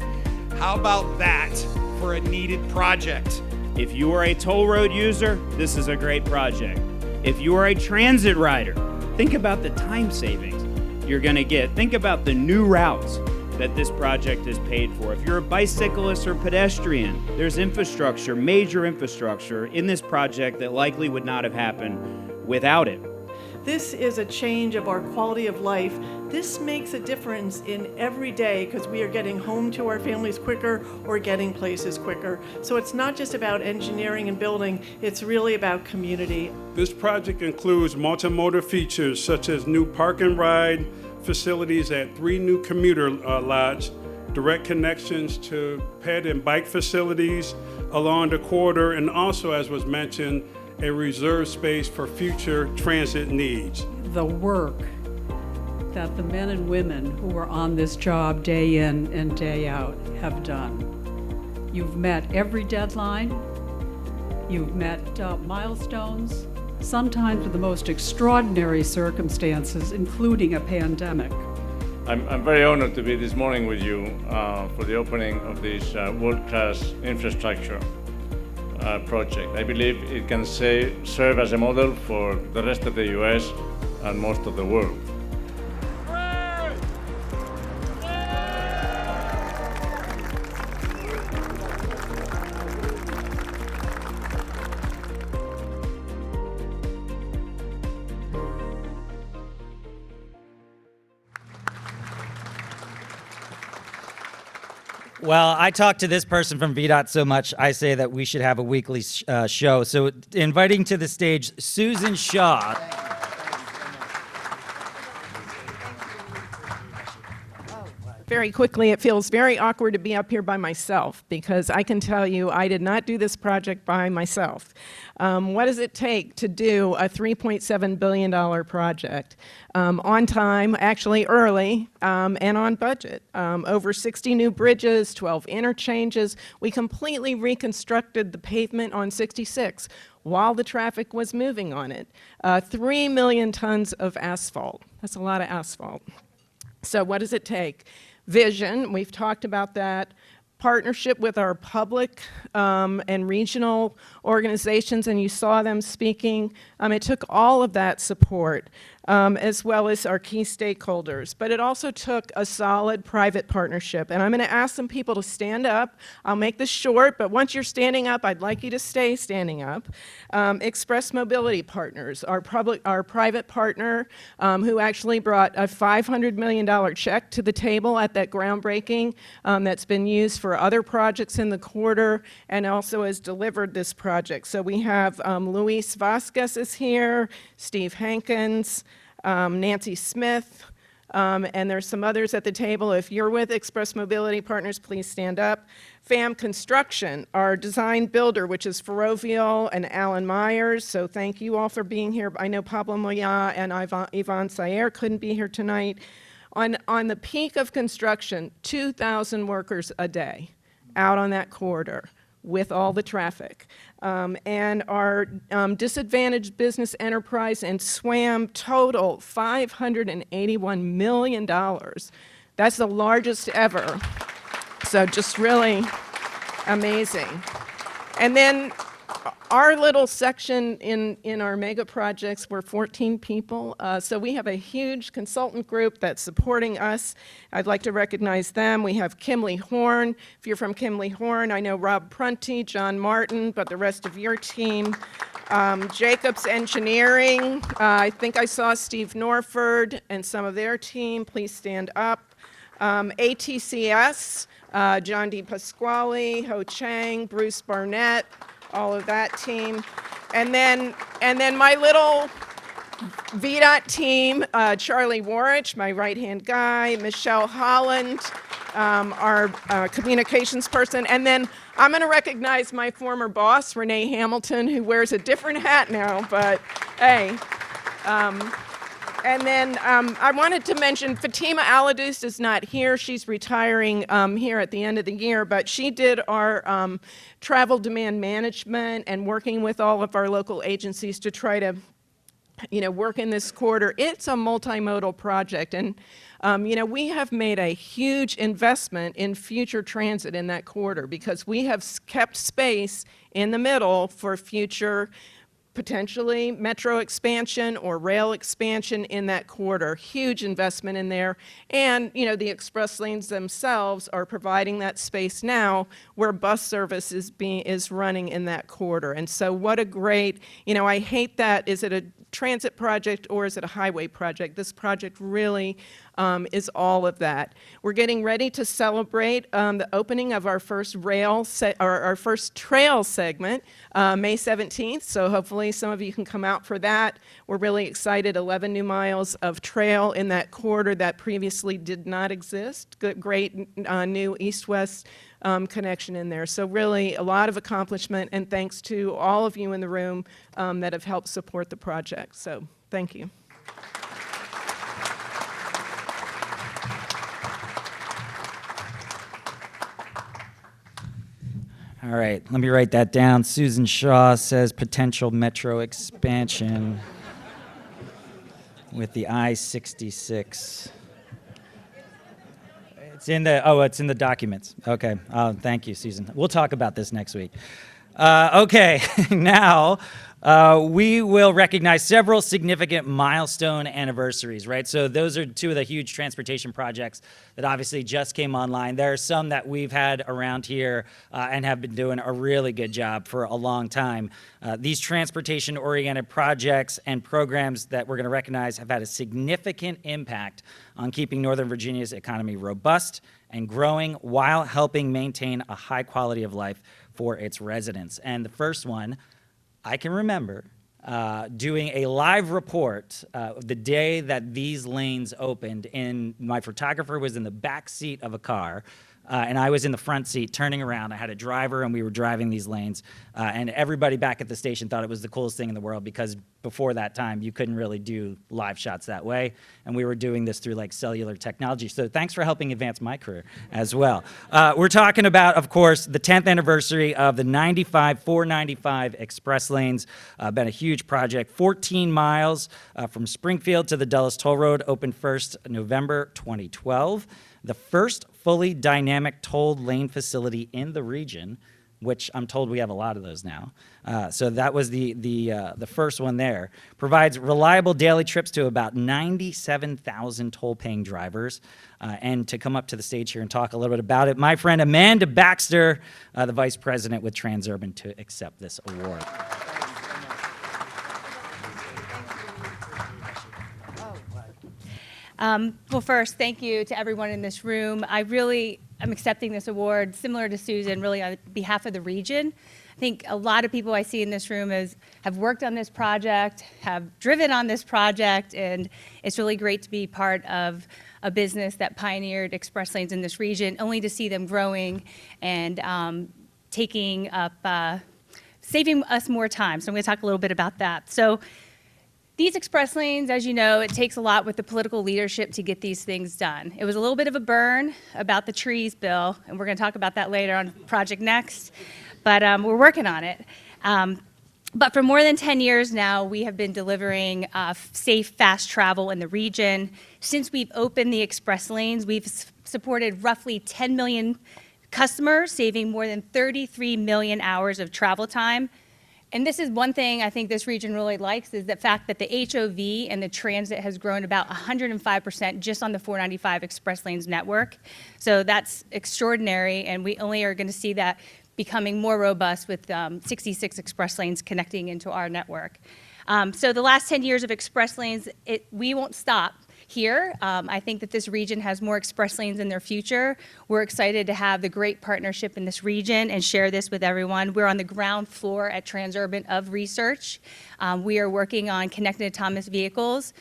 Speaker 12: How about that for a needed project?
Speaker 13: If you are a toll road user, this is a great project. If you are a transit rider, think about the time savings you're going to get. Think about the new routes that this project is paid for. If you're a bicyclist or pedestrian, there's infrastructure, major infrastructure in this project that likely would not have happened without it.
Speaker 14: This is a change of our quality of life. This makes a difference in every day because we are getting home to our families quicker or getting places quicker. So it's not just about engineering and building, it's really about community.
Speaker 15: This project includes multimodal features such as new park and ride facilities at 3 new commuter lots, direct connections to ped and bike facilities along the corridor, and also, as was mentioned, a reserved space for future transit needs.
Speaker 16: The work that the men and women who are on this job day in and day out have done. You've met every deadline, you've met milestones, sometimes with the most extraordinary circumstances, including a pandemic.
Speaker 17: I'm very honored to be this morning with you for the opening of this world-class infrastructure project. I believe it can serve as a model for the rest of the U.S. and most of the world.
Speaker 6: Well, I talked to this person from VDOT so much, I say that we should have a weekly show. So inviting to the stage Susan Shaw.
Speaker 18: Very quickly, it feels very awkward to be up here by myself because I can tell you I did not do this project by myself. What does it take to do a $3.7 billion project on time, actually early, and on budget? Over 60 new bridges, 12 interchanges. We completely reconstructed the pavement on 66 while the traffic was moving on it. 3 million tons of asphalt. That's a lot of asphalt. So what does it take? Vision, we've talked about that. Partnership with our public and regional organizations, and you saw them speaking. It took all of that support, as well as our key stakeholders. But it also took a solid private partnership. And I'm going to ask some people to stand up. I'll make this short, but once you're standing up, I'd like you to stay standing up. Express Mobility Partners, our private partner, who actually brought a $500 million check to the table at that groundbreaking that's been used for other projects in the corridor and also has delivered this project. So we have Luis Vasquez is here, Steve Hankins, Nancy Smith, and there's some others at the table. If you're with Express Mobility Partners, please stand up. FAM Construction, our design builder, which is Ferrovial and Alan Myers, so thank you all for being here. I know Pablo Moya and Yvonne Sayer couldn't be here tonight. On the peak of construction, 2,000 workers a day out on that corridor with all the traffic. And our disadvantaged business enterprise and SWAM total $581 million. That's the largest ever. So just really amazing. And then our little section in our mega projects, we're 14 people. So we have a huge consultant group that's supporting us. I'd like to recognize them. We have Kimley Horn. If you're from Kimley Horn, I know Rob Prunty, John Martin, but the rest of your team. Jacobs Engineering. I think I saw Steve Norford and some of their team. Please stand up. ATCS, John D. Pasquale, Ho Chang, Bruce Barnett, all of that team. And then my little VDOT team, Charlie Warrich, my right-hand guy, Michelle Holland, our communications person. And then I'm going to recognize my former boss, Renee Hamilton, who wears a different hat now, but hey. And then I wanted to mention Fatima Aladous is not here. She's retiring here at the end of the year, but she did our travel demand management and working with all of our local agencies to try to work in this corridor. It's a multimodal project, and we have made a huge investment in future transit in that corridor because we have kept space in the middle for future potentially metro expansion or rail expansion in that corridor. Huge investment in there. And, the express lanes themselves are providing that space now where bus service is running in that corridor. And so what a great, I hate that. Is it a transit project or is it a highway project? This project really is all of that. We're getting ready to celebrate the opening of our first our first trail segment, May 17th. So hopefully some of you can come out for that. We're really excited. 11 new miles of trail in that corridor that previously did not exist. Great new east-west connection in there. So really a lot of accomplishment, and thanks to all of you in the room that have helped support the project. So thank you.
Speaker 6: All right, let me write that down. Susan Shaw says potential metro expansion with the I-66. It's in the documents. Okay, thank you, Susan. We'll talk about this next week. Okay, now we will recognize several significant milestone anniversaries, right? So those are two of the huge transportation projects that obviously just came online. There are some that we've had around here and have been doing a really good job for a long time. These transportation-oriented projects and programs that we're going to recognize have had a significant impact on keeping Northern Virginia's economy robust and growing while helping maintain a high quality of life for its residents. And the first one, I can remember doing a live report the day that these lanes opened, and my photographer was in the back seat of a car, and I was in the front seat turning around. I had a driver, and we were driving these lanes, and everybody back at the station thought it was the coolest thing in the world because before that time, you couldn't really do live shots that way, and we were doing this through like cellular technology. So thanks for helping advance my career as well. We're talking about, of course, the 10th anniversary of the 495 express lanes. Been a huge project. 14 miles from Springfield to the Dulles Toll Road opened first November 2012. The first fully dynamic tolled lane facility in the region, which I'm told we have a lot of those now. So that was the first one there. Provides reliable daily trips to about 97,000 toll-paying drivers. And to come up to the stage here and talk a little bit about it, my friend Amanda Baxter, the Vice President with Transurban, to accept this award.
Speaker 19: Well, first, thank you to everyone in this room. I'm accepting this award, similar to Susan, really on behalf of the region. I think a lot of people I see in this room have worked on this project, have driven on this project, and it's really great to be part of a business that pioneered express lanes in this region, only to see them growing and taking up, saving us more time. So I'm going to talk a little bit about that. So these express lanes, as you know, it takes a lot with the political leadership to get these things done. It was a little bit of a burn about the trees bill, and we're going to talk about that later on Project Next, but we're working on it. But for more than 10 years now, we have been delivering safe, fast travel in the region. Since we've opened the express lanes, we've supported roughly 10 million customers, saving more than 33 million hours of travel time. And this is one thing I think this region really likes, is the fact that the HOV and the transit has grown about 105% just on the 495 express lanes network. So that's extraordinary, and we only are going to see that becoming more robust with 66 express lanes connecting into our network. So the last 10 years of express lanes, we won't stop here. I think that this region has more express lanes in their future. We're excited to have the great partnership in this region and share this with everyone. We're on the ground floor at Transurban of research. We are working on connected autonomous vehicles.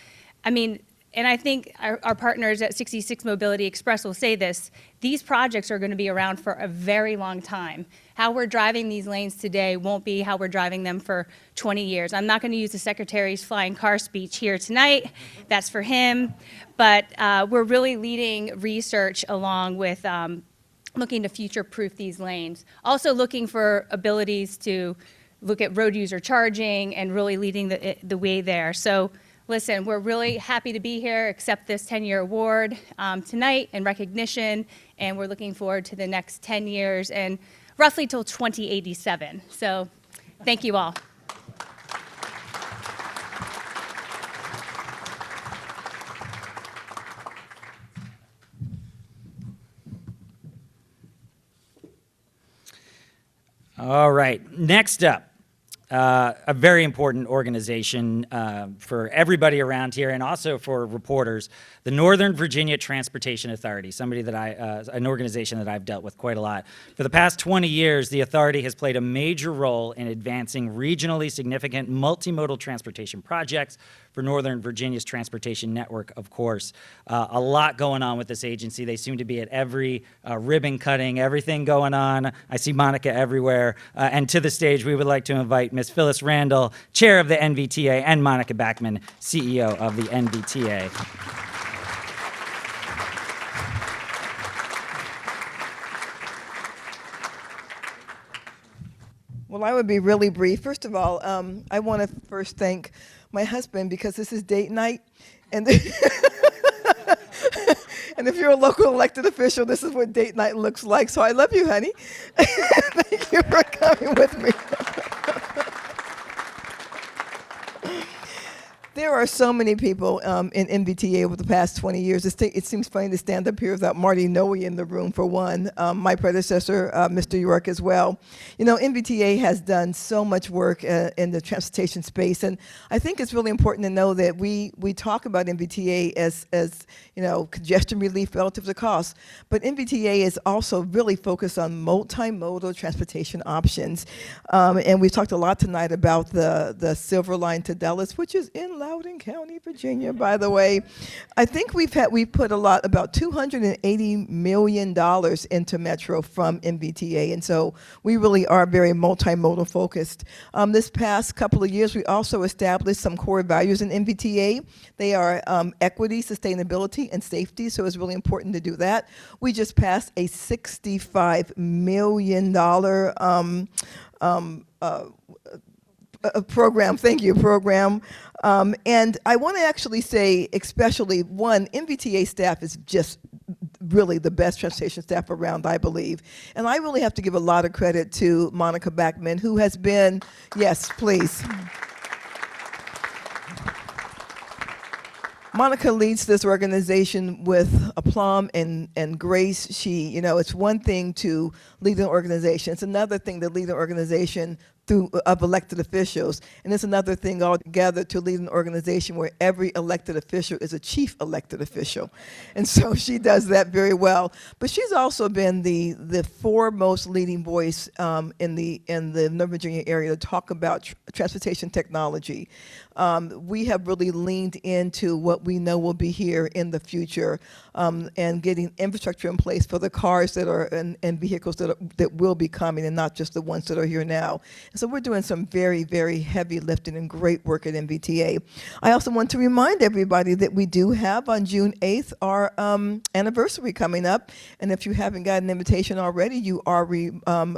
Speaker 19: I mean, And I think our partners at 66 Mobility Express will say this, these projects are going to be around for a very long time. How we're driving these lanes today won't be how we're driving them for 20 years. I'm not going to use the Secretary's flying car speech here tonight. That's for him. But we're really leading research along with looking to future-proof these lanes. Also looking for abilities to look at road user charging and really leading the way there. So listen, we're really happy to be here, accept this 10-year award tonight in recognition, and we're looking forward to the next 10 years and roughly till 2087. So thank you all.
Speaker 6: All right, next up, a very important organization for everybody around here and also for reporters, the Northern Virginia Transportation Authority, an organization that I've dealt with quite a lot. For the past 20 years, the authority has played a major role in advancing regionally significant multimodal transportation projects for Northern Virginia's transportation network, of course. A lot going on with this agency. They seem to be at every ribbon cutting, everything going on. I see Monica everywhere. And to the stage, we would like to invite Ms. Phyllis Randall, Chair of the NVTA, and Monica Backman, CEO of the NVTA.
Speaker 20: Well, I would be really brief. First of all, I want to first thank my husband because this is date night. And, and if you're a local elected official, this is what date night looks like. So I love you, honey. Thank you for coming with me. There are so many people in NVTA over the past 20 years. It seems funny to stand up here without Marty Noe in the room, for one. My predecessor, Mr. York, as well. You know, NVTA has done so much work in the transportation space, and I think it's really important to know that we talk about NVTA as you know, congestion relief relative to cost, but NVTA is also really focused on multimodal transportation options, and we've talked a lot tonight about the Silver Line to Dallas, which is in Loudoun County, Virginia, by the way. I think we've put about $280 million into Metro from NVTA, and so we really are very multimodal focused. This past couple of years, we also established some core values in NVTA. They are equity, sustainability, and safety, so it's really important to do that. We just passed a $65 million program, and I want to actually say, especially, one, NVTA staff is just really the best transportation staff around, I believe. And I really have to give a lot of credit to Monica Backman, who has been, yes, please. Monica leads this organization with aplomb and grace. She, you know, it's one thing to lead an organization. It's another thing to lead an organization of elected officials. And it's another thing altogether to lead an organization where every elected official is a chief elected official. And so she does that very well. But she's also been the foremost leading voice in the Northern Virginia area to talk about transportation technology. We have really leaned into what we know will be here in the future, and getting infrastructure in place for the cars that are and vehicles that will be coming, and not just the ones that are here now. And so we're doing some very, very heavy lifting and great work at NVTA. I also want to remind everybody that we do have on June 8th our anniversary coming up, and if you haven't got an invitation already, you are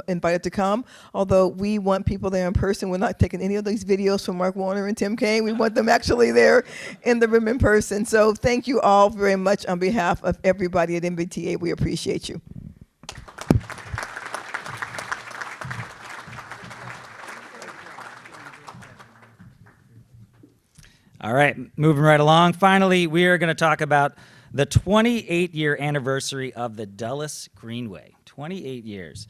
Speaker 20: invited to come. Although we want people there in person, we're not taking any of these videos from Mark Warner and Tim Kaine. We want them actually there in the room in person. So thank you all very much on behalf of everybody at NVTA. We appreciate you.
Speaker 6: All right, moving right along. Finally, we are going to talk about the 28-year anniversary of the Dulles Greenway. 28 years.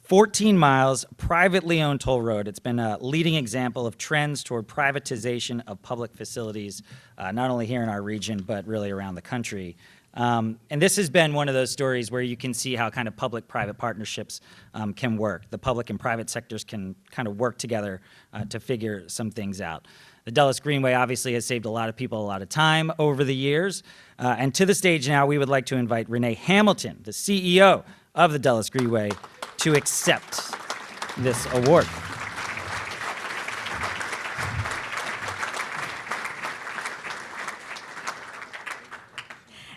Speaker 6: 14 miles, privately owned toll road. It's been a leading example of trends toward privatization of public facilities, not only here in our region, but really around the country. And this has been one of those stories where you can see how kind of public-private partnerships can work. The public and private sectors can kind of work together to figure some things out. The Dulles Greenway obviously has saved a lot of people a lot of time over the years. And to the stage now, we would like to invite Renee Hamilton, the CEO of the Dulles Greenway, to accept this award.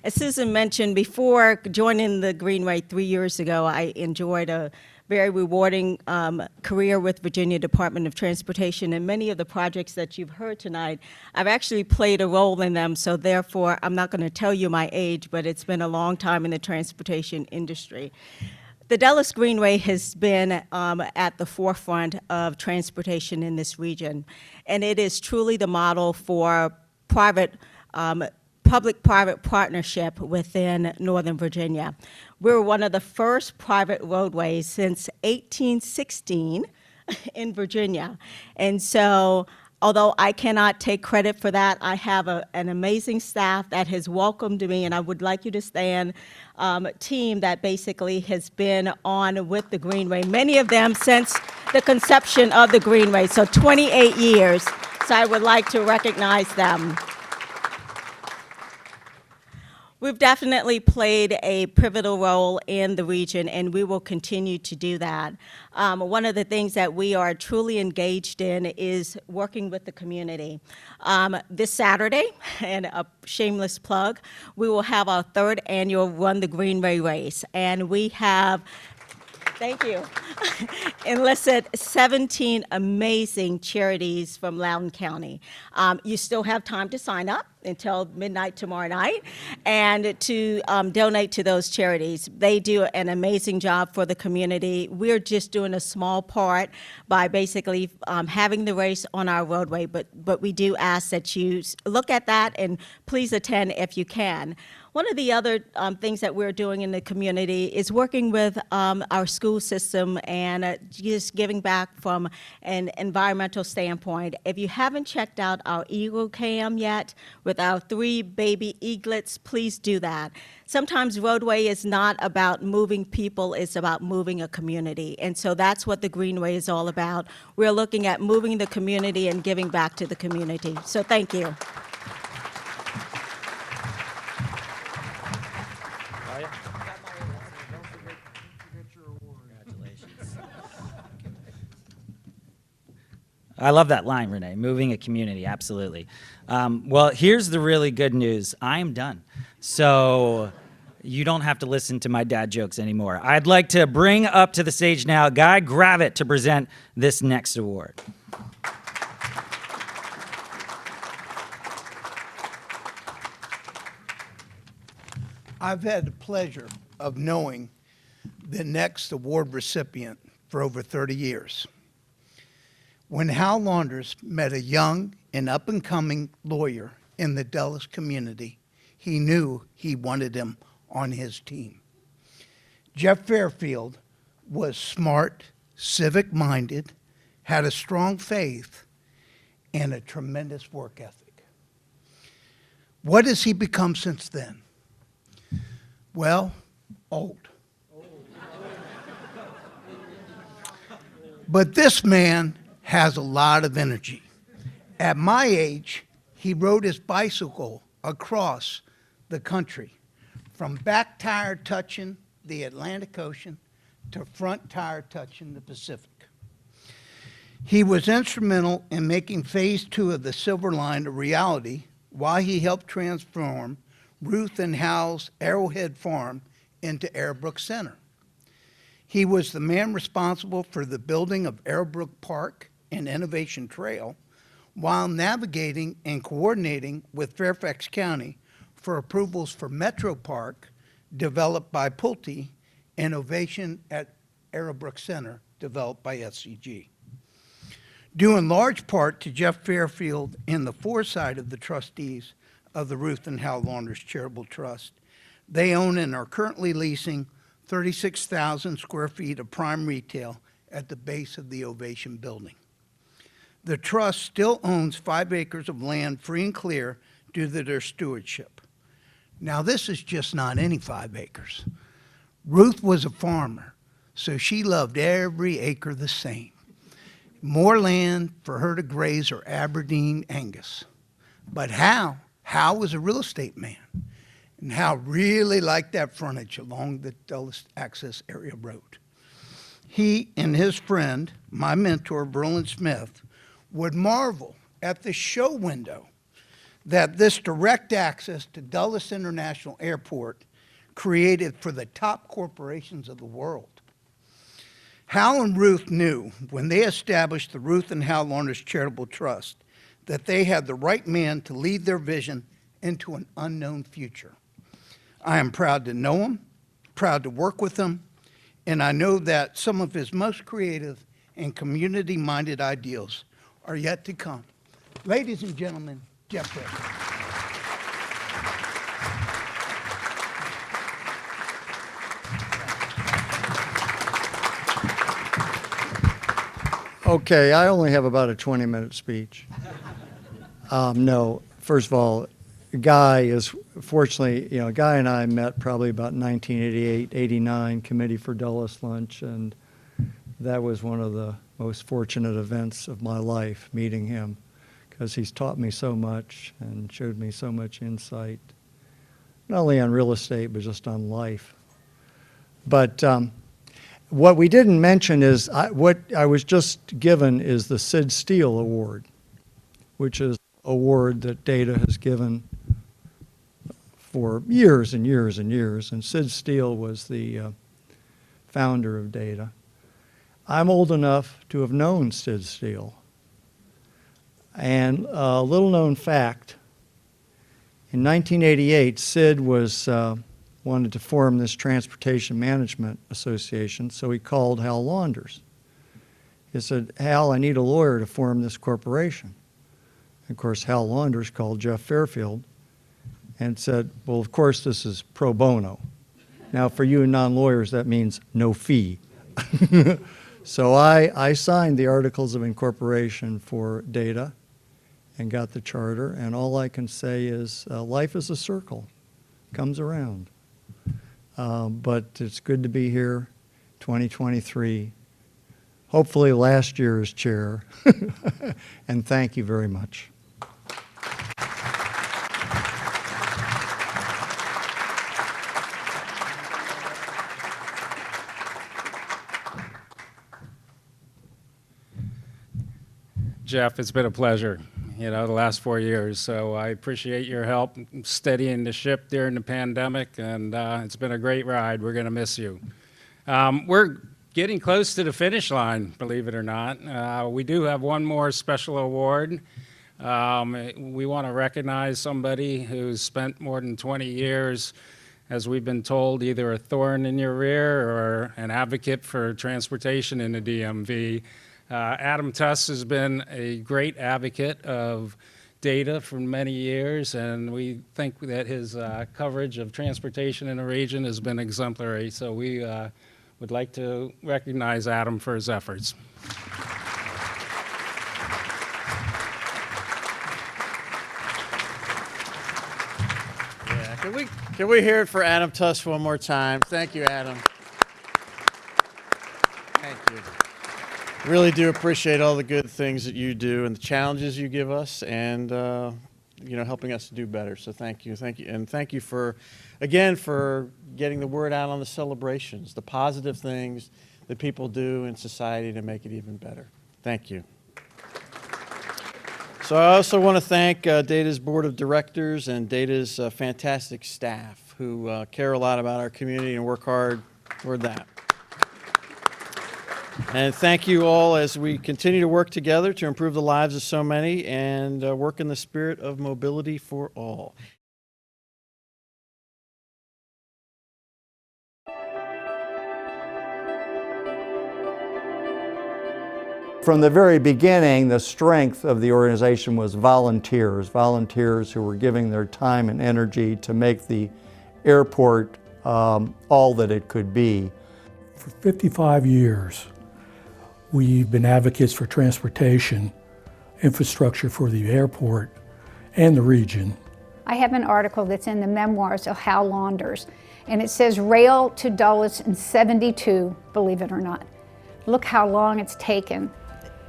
Speaker 21: As Susan mentioned, before joining the Greenway 3 years ago, I enjoyed a very rewarding career with Virginia Department of Transportation, and many of the projects that you've heard tonight, I've actually played a role in them, so therefore I'm not going to tell you my age, but it's been a long time in the transportation industry. The Dulles Greenway has been at the forefront of transportation in this region, and it is truly the model for public-private partnership within Northern Virginia. We're one of the first private roadways since 1816 in Virginia. And so, although I cannot take credit for that, I have an amazing staff that has welcomed me, and I would like you to stand, team that basically has been on with the Greenway, many of them since the conception of the Greenway, so 28 years. So I would like to recognize them. We've definitely played a pivotal role in the region, and we will continue to do that. One of the things that we are truly engaged in is working with the community. This Saturday, and a shameless plug, we will have our 3rd annual Run the Greenway race, and we have, thank you, enlisted 17 amazing charities from Loudoun County. You still have time to sign up until midnight tomorrow night and to donate to those charities. They do an amazing job for the community. We're just doing a small part by basically having the race on our roadway, but we do ask that you look at that and please attend if you can. One of the other things that we're doing in the community is working with our school system and just giving back from an environmental standpoint. If you haven't checked out our Eagle Cam yet with our 3 baby eaglets, please do that. Sometimes roadway is not about moving people, it's about moving a community. And so that's what the Greenway is all about. We're looking at moving the community and giving back to the community. So thank you.
Speaker 6: I love that line, Renee, moving a community, absolutely. Well, here's the really good news. I am done. So you don't have to listen to my dad jokes anymore. I'd like to bring up to the stage now Guy Gravitt to present this next award.
Speaker 22: I've had the pleasure of knowing the next award recipient for over 30 years. When Hal Launders met a young and up-and-coming lawyer in the Dulles community, he knew he wanted him on his team. Jeff Fairfield was smart, civic-minded, had a strong faith, and a tremendous work ethic. What has he become since then? Well, old. But this man has a lot of energy. At my age, he rode his bicycle across the country, from back tire touching the Atlantic Ocean to front tire touching the Pacific. He was instrumental in making Phase 2 of the Silver Line a reality while he helped transform Ruth and Hal's Arrowhead Farm into Arrowbrook Center. He was the man responsible for the building of Arrowbrook Park and Innovation Trail while navigating and coordinating with Fairfax County for approvals for Metro Park developed by Pulte and Ovation at Arrowbrook Center developed by SCG. Due in large part to Jeff Fairfield and the foresight of the trustees of the Ruth and Hal Launders Charitable Trust, they own and are currently leasing 36,000 square feet of prime retail at the base of the Ovation building. The trust still owns 5 acres of land free and clear due to their stewardship. Now, this is just not any 5 acres. Ruth was a farmer, so she loved every acre the same. More land for her to graze or Aberdeen Angus. But Hal was a real estate man, and Hal really liked that frontage along the Dulles Access Area Road. He and his friend, my mentor, Verlin Smith, would marvel at the show window that this direct access to Dulles International Airport created for the top corporations of the world. Hal and Ruth knew when they established the Ruth and Hal Launders Charitable Trust that they had the right man to lead their vision into an unknown future. I am proud to know him, proud to work with him, and I know that some of his most creative and community-minded ideals are yet to come. Ladies and gentlemen, Jeff Bridges.
Speaker 1: Okay, I only have about a 20-minute speech. No, first of all, Guy is, fortunately, Guy and I met probably about 1988, 89, Committee for Dulles Lunch, and that was one of the most fortunate events of my life, meeting him, because he's taught me so much and showed me so much insight, not only on real estate, but just on life. But what we didn't mention is what I was just given is the Sid Steele Award, which is an award that Data has given for years and years and years. And Sid Steele was the founder of Data. I'm old enough to have known Sid Steele. And a little known fact, in 1988, Sid wanted to form this Transportation Management Association, so he called Hal Launders. He said, Hal, I need a lawyer to form this corporation. Of course, Hal Launders called Jeff Fairfield and said, well, of course, this is pro bono. Now, for you non-lawyers, that means no fee. So I signed the Articles of Incorporation for Data and got the charter, and all I can say is life is a circle, comes around. But it's good to be here, 2023. Hopefully last year as chair. And thank you very much.
Speaker 3: Jeff, it's been a pleasure, the last 4 years. So I appreciate your help steadying the ship during the pandemic, and it's been a great ride. We're going to miss you. We're getting close to the finish line, believe it or not. We do have one more special award. We want to recognize somebody who's spent more than 20 years, as we've been told, either a thorn in your rear or an advocate for transportation in the DMV. Adam Tuss has been a great advocate of Data for many years, and we think that his coverage of transportation in the region has been exemplary. So we would like to recognize Adam for his efforts.
Speaker 2: Yeah, can we hear it for Adam Tuss one more time? Thank you, Adam. Thank you. Really do appreciate all the good things that you do and the challenges you give us, and helping us to do better. So thank you, and thank you for getting the word out on the celebrations, the positive things that people do in society to make it even better. Thank you. So I also want to thank Data's board of directors and Data's fantastic staff who care a lot about our community and work hard toward that. And thank you all as we continue to work together to improve the lives of so many and work in the spirit of mobility for all.
Speaker 1: From the very beginning, the strength of the organization was volunteers who were giving their time and energy to make the airport all that it could be.
Speaker 23: For 55 years, we've been advocates for transportation infrastructure for the airport and the region.
Speaker 4: I have an article that's in the memoirs of Hal Launders, and it says rail to Dulles in '72, believe it or not. Look how long it's taken.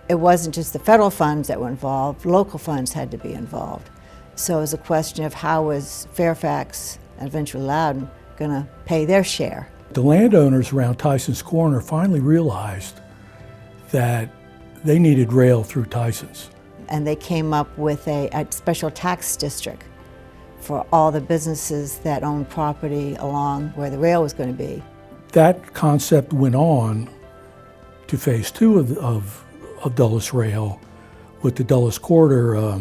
Speaker 5: It wasn't just the federal funds that were involved, local funds had to be involved. So it was a question of how was Fairfax and eventually Loudoun going to pay their share.
Speaker 23: The landowners around Tyson's Corner finally realized that they needed rail through Tyson's.
Speaker 5: And they came up with a special tax district for all the businesses that owned property along where the rail was going to be.
Speaker 23: That concept went on to phase 2 of Dulles Rail with the Dulles Corridor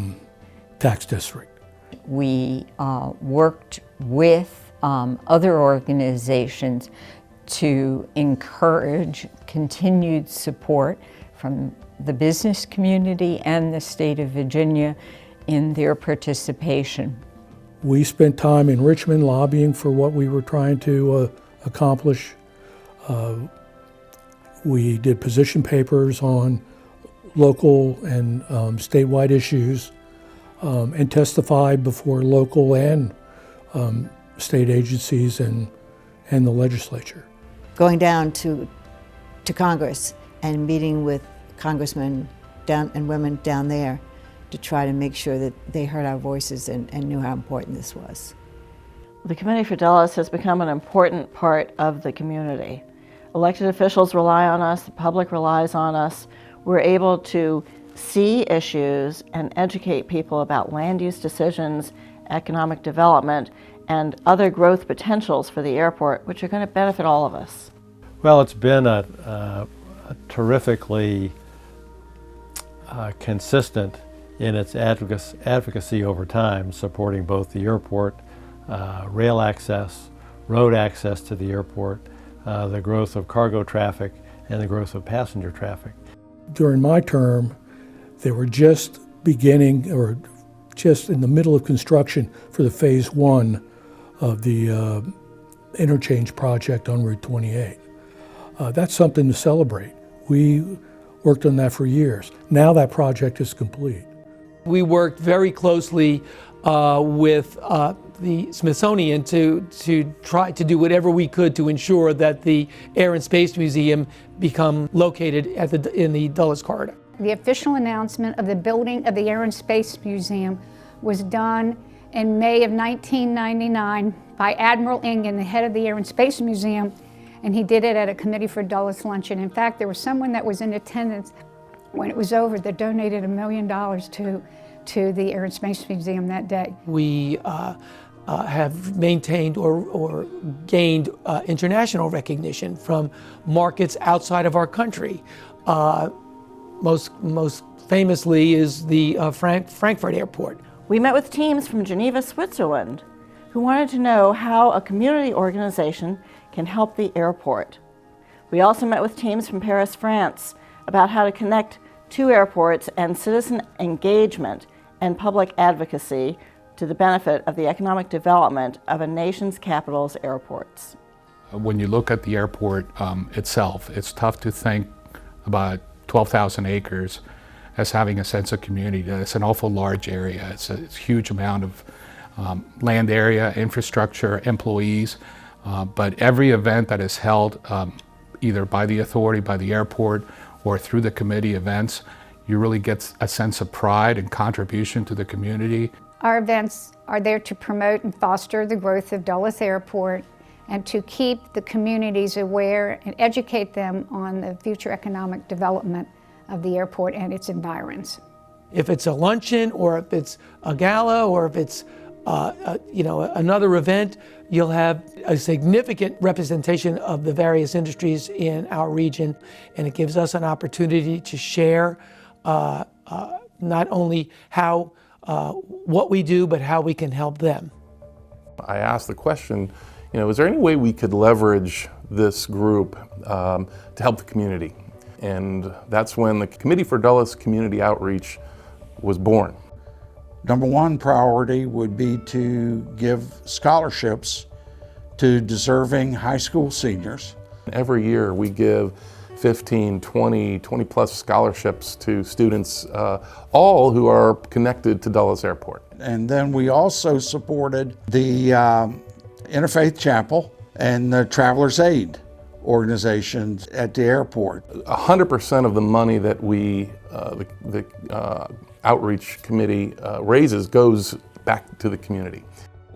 Speaker 23: tax district.
Speaker 7: We worked with other organizations to encourage continued support from the business community and the state of Virginia in their participation.
Speaker 23: We spent time in Richmond lobbying for what we were trying to accomplish. We did position papers on local and statewide issues and testified before local and state agencies and the legislature.
Speaker 5: Going down to Congress and meeting with congressmen and women down there to try to make sure that they heard our voices and knew how important this was.
Speaker 24: The Committee for Dulles has become an important part of the community. Elected officials rely on us, the public relies on us. We're able to see issues and educate people about land use decisions, economic development, and other growth potentials for the airport, which are going to benefit all of us.
Speaker 25: Well, it's been a terrifically consistent in its advocacy over time, supporting both the airport, rail access, road access to the airport, the growth of cargo traffic, and the growth of passenger traffic.
Speaker 23: During my term, they were just beginning or just in the middle of construction for the phase 1 of the interchange project on Route 28. That's something to celebrate. We worked on that for years. Now that project is complete.
Speaker 26: We worked very closely with the Smithsonian to try to do whatever we could to ensure that the Air and Space Museum become located in the Dulles Corridor.
Speaker 4: The official announcement of the building of the Air and Space Museum was done in May of 1999 by Admiral Ingen, the head of the Air and Space Museum, and he did it at a Committee for Dulles luncheon. In fact, there was someone that was in attendance when it was over that donated $1 million to the Air and Space Museum that day.
Speaker 26: We have maintained or gained international recognition from markets outside of our country. Most famously is the Frankfurt Airport.
Speaker 24: We met with teams from Geneva, Switzerland, who wanted to know how a community organization can help the airport. We also met with teams from Paris, France, about how to connect two airports and citizen engagement and public advocacy to the benefit of the economic development of a nation's capital's airports.
Speaker 27: When you look at the airport itself, it's tough to think about 12,000 acres as having a sense of community. It's an awful large area. It's a huge amount of land area, infrastructure, employees, but every event that is held either by the authority, by the airport, or through the committee events, you really get a sense of pride and contribution to the community.
Speaker 4: Our events are there to promote and foster the growth of Dulles Airport and to keep the communities aware and educate them on the future economic development of the airport and its environs.
Speaker 26: If it's a luncheon, or if it's a gala, or if it's another event, you'll have a significant representation of the various industries in our region, and it gives us an opportunity to share not only what we do, but how we can help them.
Speaker 28: I asked the question, is there any way we could leverage this group to help the community? And that's when the Committee for Dulles Community Outreach was born.
Speaker 29: Number one priority would be to give scholarships to deserving high school seniors.
Speaker 28: Every year we give 15, 20 plus scholarships to students, all who are connected to Dulles Airport.
Speaker 29: And then we also supported the Interfaith Chapel and the Travelers Aid organizations at the airport.
Speaker 28: 100% of the money that the outreach committee raises goes back to the community.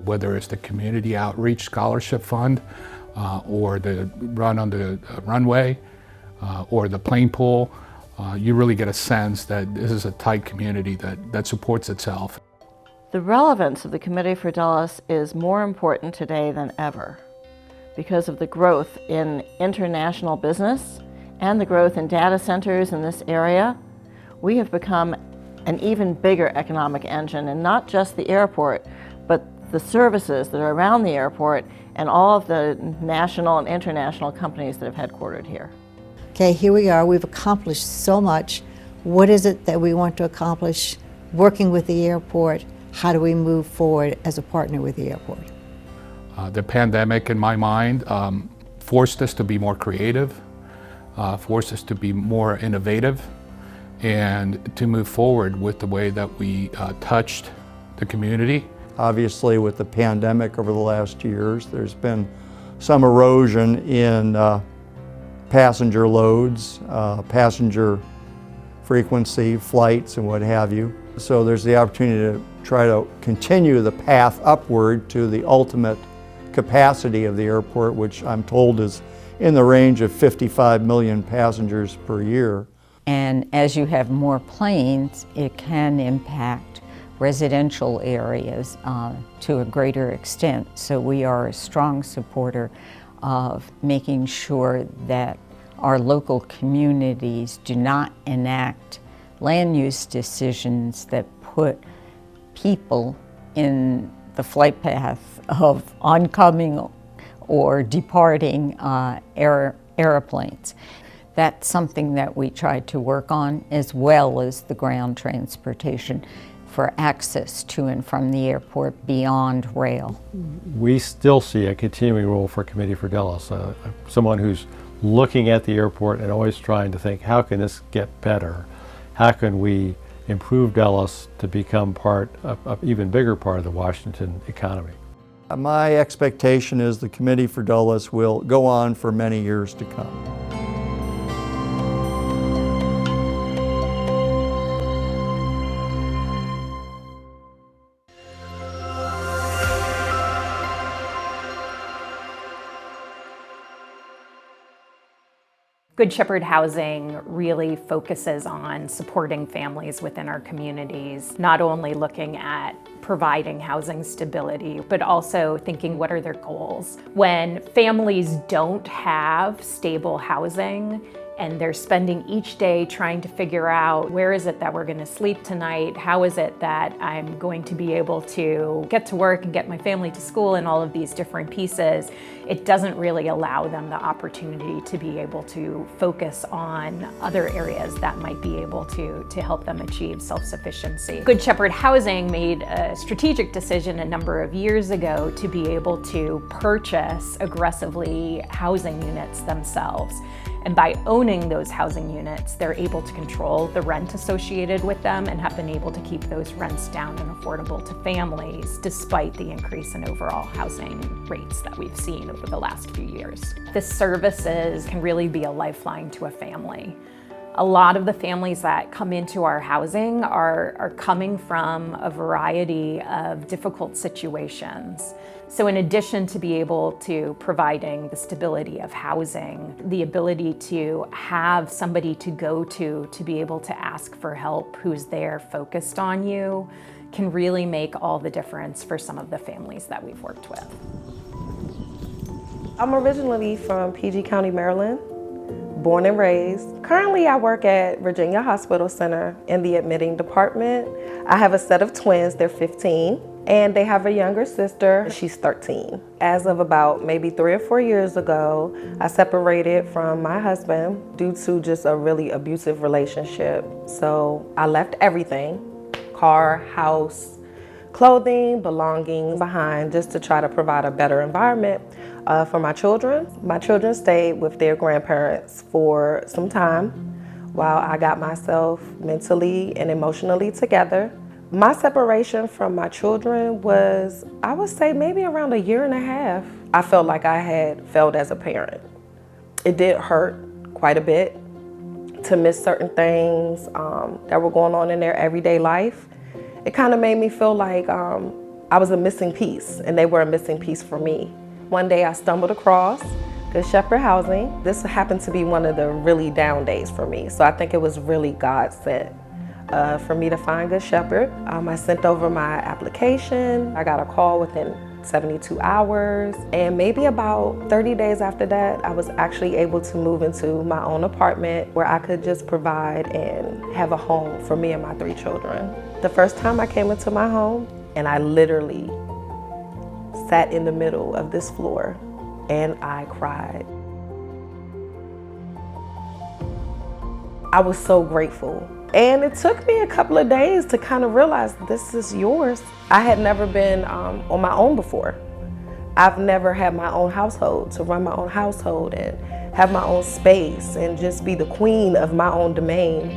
Speaker 27: Whether it's the Community Outreach Scholarship Fund, or the run on the runway, or the plane pool, you really get a sense that this is a tight community that supports itself.
Speaker 24: The relevance of the Committee for Dulles is more important today than ever because of the growth in international business and the growth in data centers in this area. We have become an even bigger economic engine, and not just the airport, but the services that are around the airport and all of the national and international companies that have headquartered here.
Speaker 5: Okay, here we are. We've accomplished so much. What is it that we want to accomplish working with the airport? How do we move forward as a partner with the airport?
Speaker 27: The pandemic, in my mind, forced us to be more creative, forced us to be more innovative, and to move forward with the way that we touched the community.
Speaker 1: Obviously, with the pandemic over the last years, there's been some erosion in passenger loads, passenger frequency, flights, and what have you. So there's the opportunity to try to continue the path upward to the ultimate capacity of the airport, which I'm told is in the range of 55 million passengers per year.
Speaker 7: And as you have more planes, it can impact residential areas to a greater extent. So we are a strong supporter of making sure that our local communities do not enact land use decisions that put people in the flight path of oncoming or departing airplanes. That's something that we try to work on, as well as the ground transportation for access to and from the airport beyond rail.
Speaker 25: We still see a continuing role for Committee for Dulles, someone who's looking at the airport and always trying to think, how can this get better? How can we improve Dulles to become part of an even bigger part of the Washington economy?
Speaker 1: My expectation is the Committee for Dulles will go on for many years to come.
Speaker 8: Good Shepherd Housing really focuses on supporting families within our communities, not only looking at providing housing stability, but also thinking what are their goals. When families don't have stable housing and they're spending each day trying to figure out where is it that we're going to sleep tonight, how is it that I'm going to be able to get to work and get my family to school and all of these different pieces, it doesn't really allow them the opportunity to be able to focus on other areas that might be able to help them achieve self-sufficiency. Good Shepherd Housing made a strategic decision a number of years ago to be able to purchase aggressively housing units themselves. And by owning those housing units, they're able to control the rent associated with them and have been able to keep those rents down and affordable to families despite the increase in overall housing rates that we've seen over the last few years. The services can really be a lifeline to a family. A lot of the families that come into our housing are coming from a variety of difficult situations. So in addition to be able to providing the stability of housing, the ability to have somebody to go to be able to ask for help who's there focused on you can really make all the difference for some of the families that we've worked with.
Speaker 9: I'm originally from PG County, Maryland, born and raised. Currently, I work at Virginia Hospital Center in the admitting department. I have a set of twins, they're 15. And they have a younger sister, she's 13. As of about maybe 3 or 4 years ago, I separated from my husband due to just a really abusive relationship. So I left everything, car, house, clothing, belongings behind just to try to provide a better environment For my children stayed with their grandparents for some time while I got myself mentally and emotionally together. My separation from my children was, I would say, maybe around 1.5 years. I felt like I had failed as a parent. It did hurt quite a bit to miss certain things that were going on in their everyday life. It kind of made me feel like I was a missing piece, and they were a missing piece for me. One day I stumbled across Good Shepherd Housing. This happened to be one of the really down days for me, so I think it was really God sent for me to find Good Shepherd. I sent over my application. I got a call within 72 hours, and maybe about 30 days after that, I was actually able to move into my own apartment where I could just provide and have a home for me and my 3 children. The first time I came into my home, and I literally sat in the middle of this floor and I cried. I was so grateful. And it took me a couple of days to kind of realize this is yours. I had never been on my own before. I've never had my own household, to run my own household and have my own space and just be the queen of my own domain.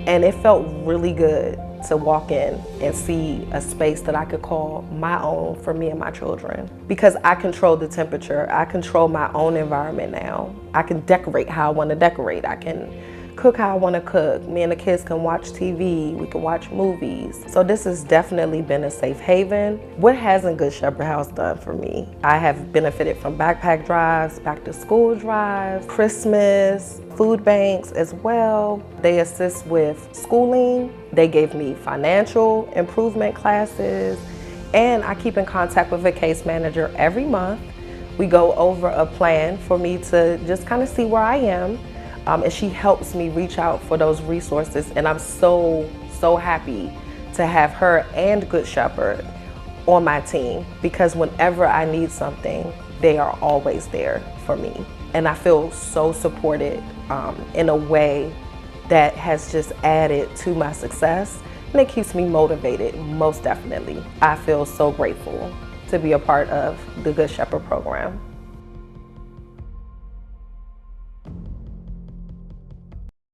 Speaker 9: And it felt really good to walk in and see a space that I could call my own for me and my children. Because I control the temperature, I control my own environment now. I can decorate how I want to decorate. I can cook how I want to cook. Me and the kids can watch TV, we can watch movies. So this has definitely been a safe haven. What hasn't Good Shepherd House done for me? I have benefited from backpack drives, back to school drives, Christmas, food banks as well. They assist with schooling. They gave me financial improvement classes, and I keep in contact with a case manager every month. We go over a plan for me to just kind of see where I am. And she helps me reach out for those resources, and I'm so happy to have her and Good Shepherd on my team, because whenever I need something, they are always there for me. And I feel so supported in a way that has just added to my success, and it keeps me motivated, most definitely. I feel so grateful to be a part of the Good Shepherd program.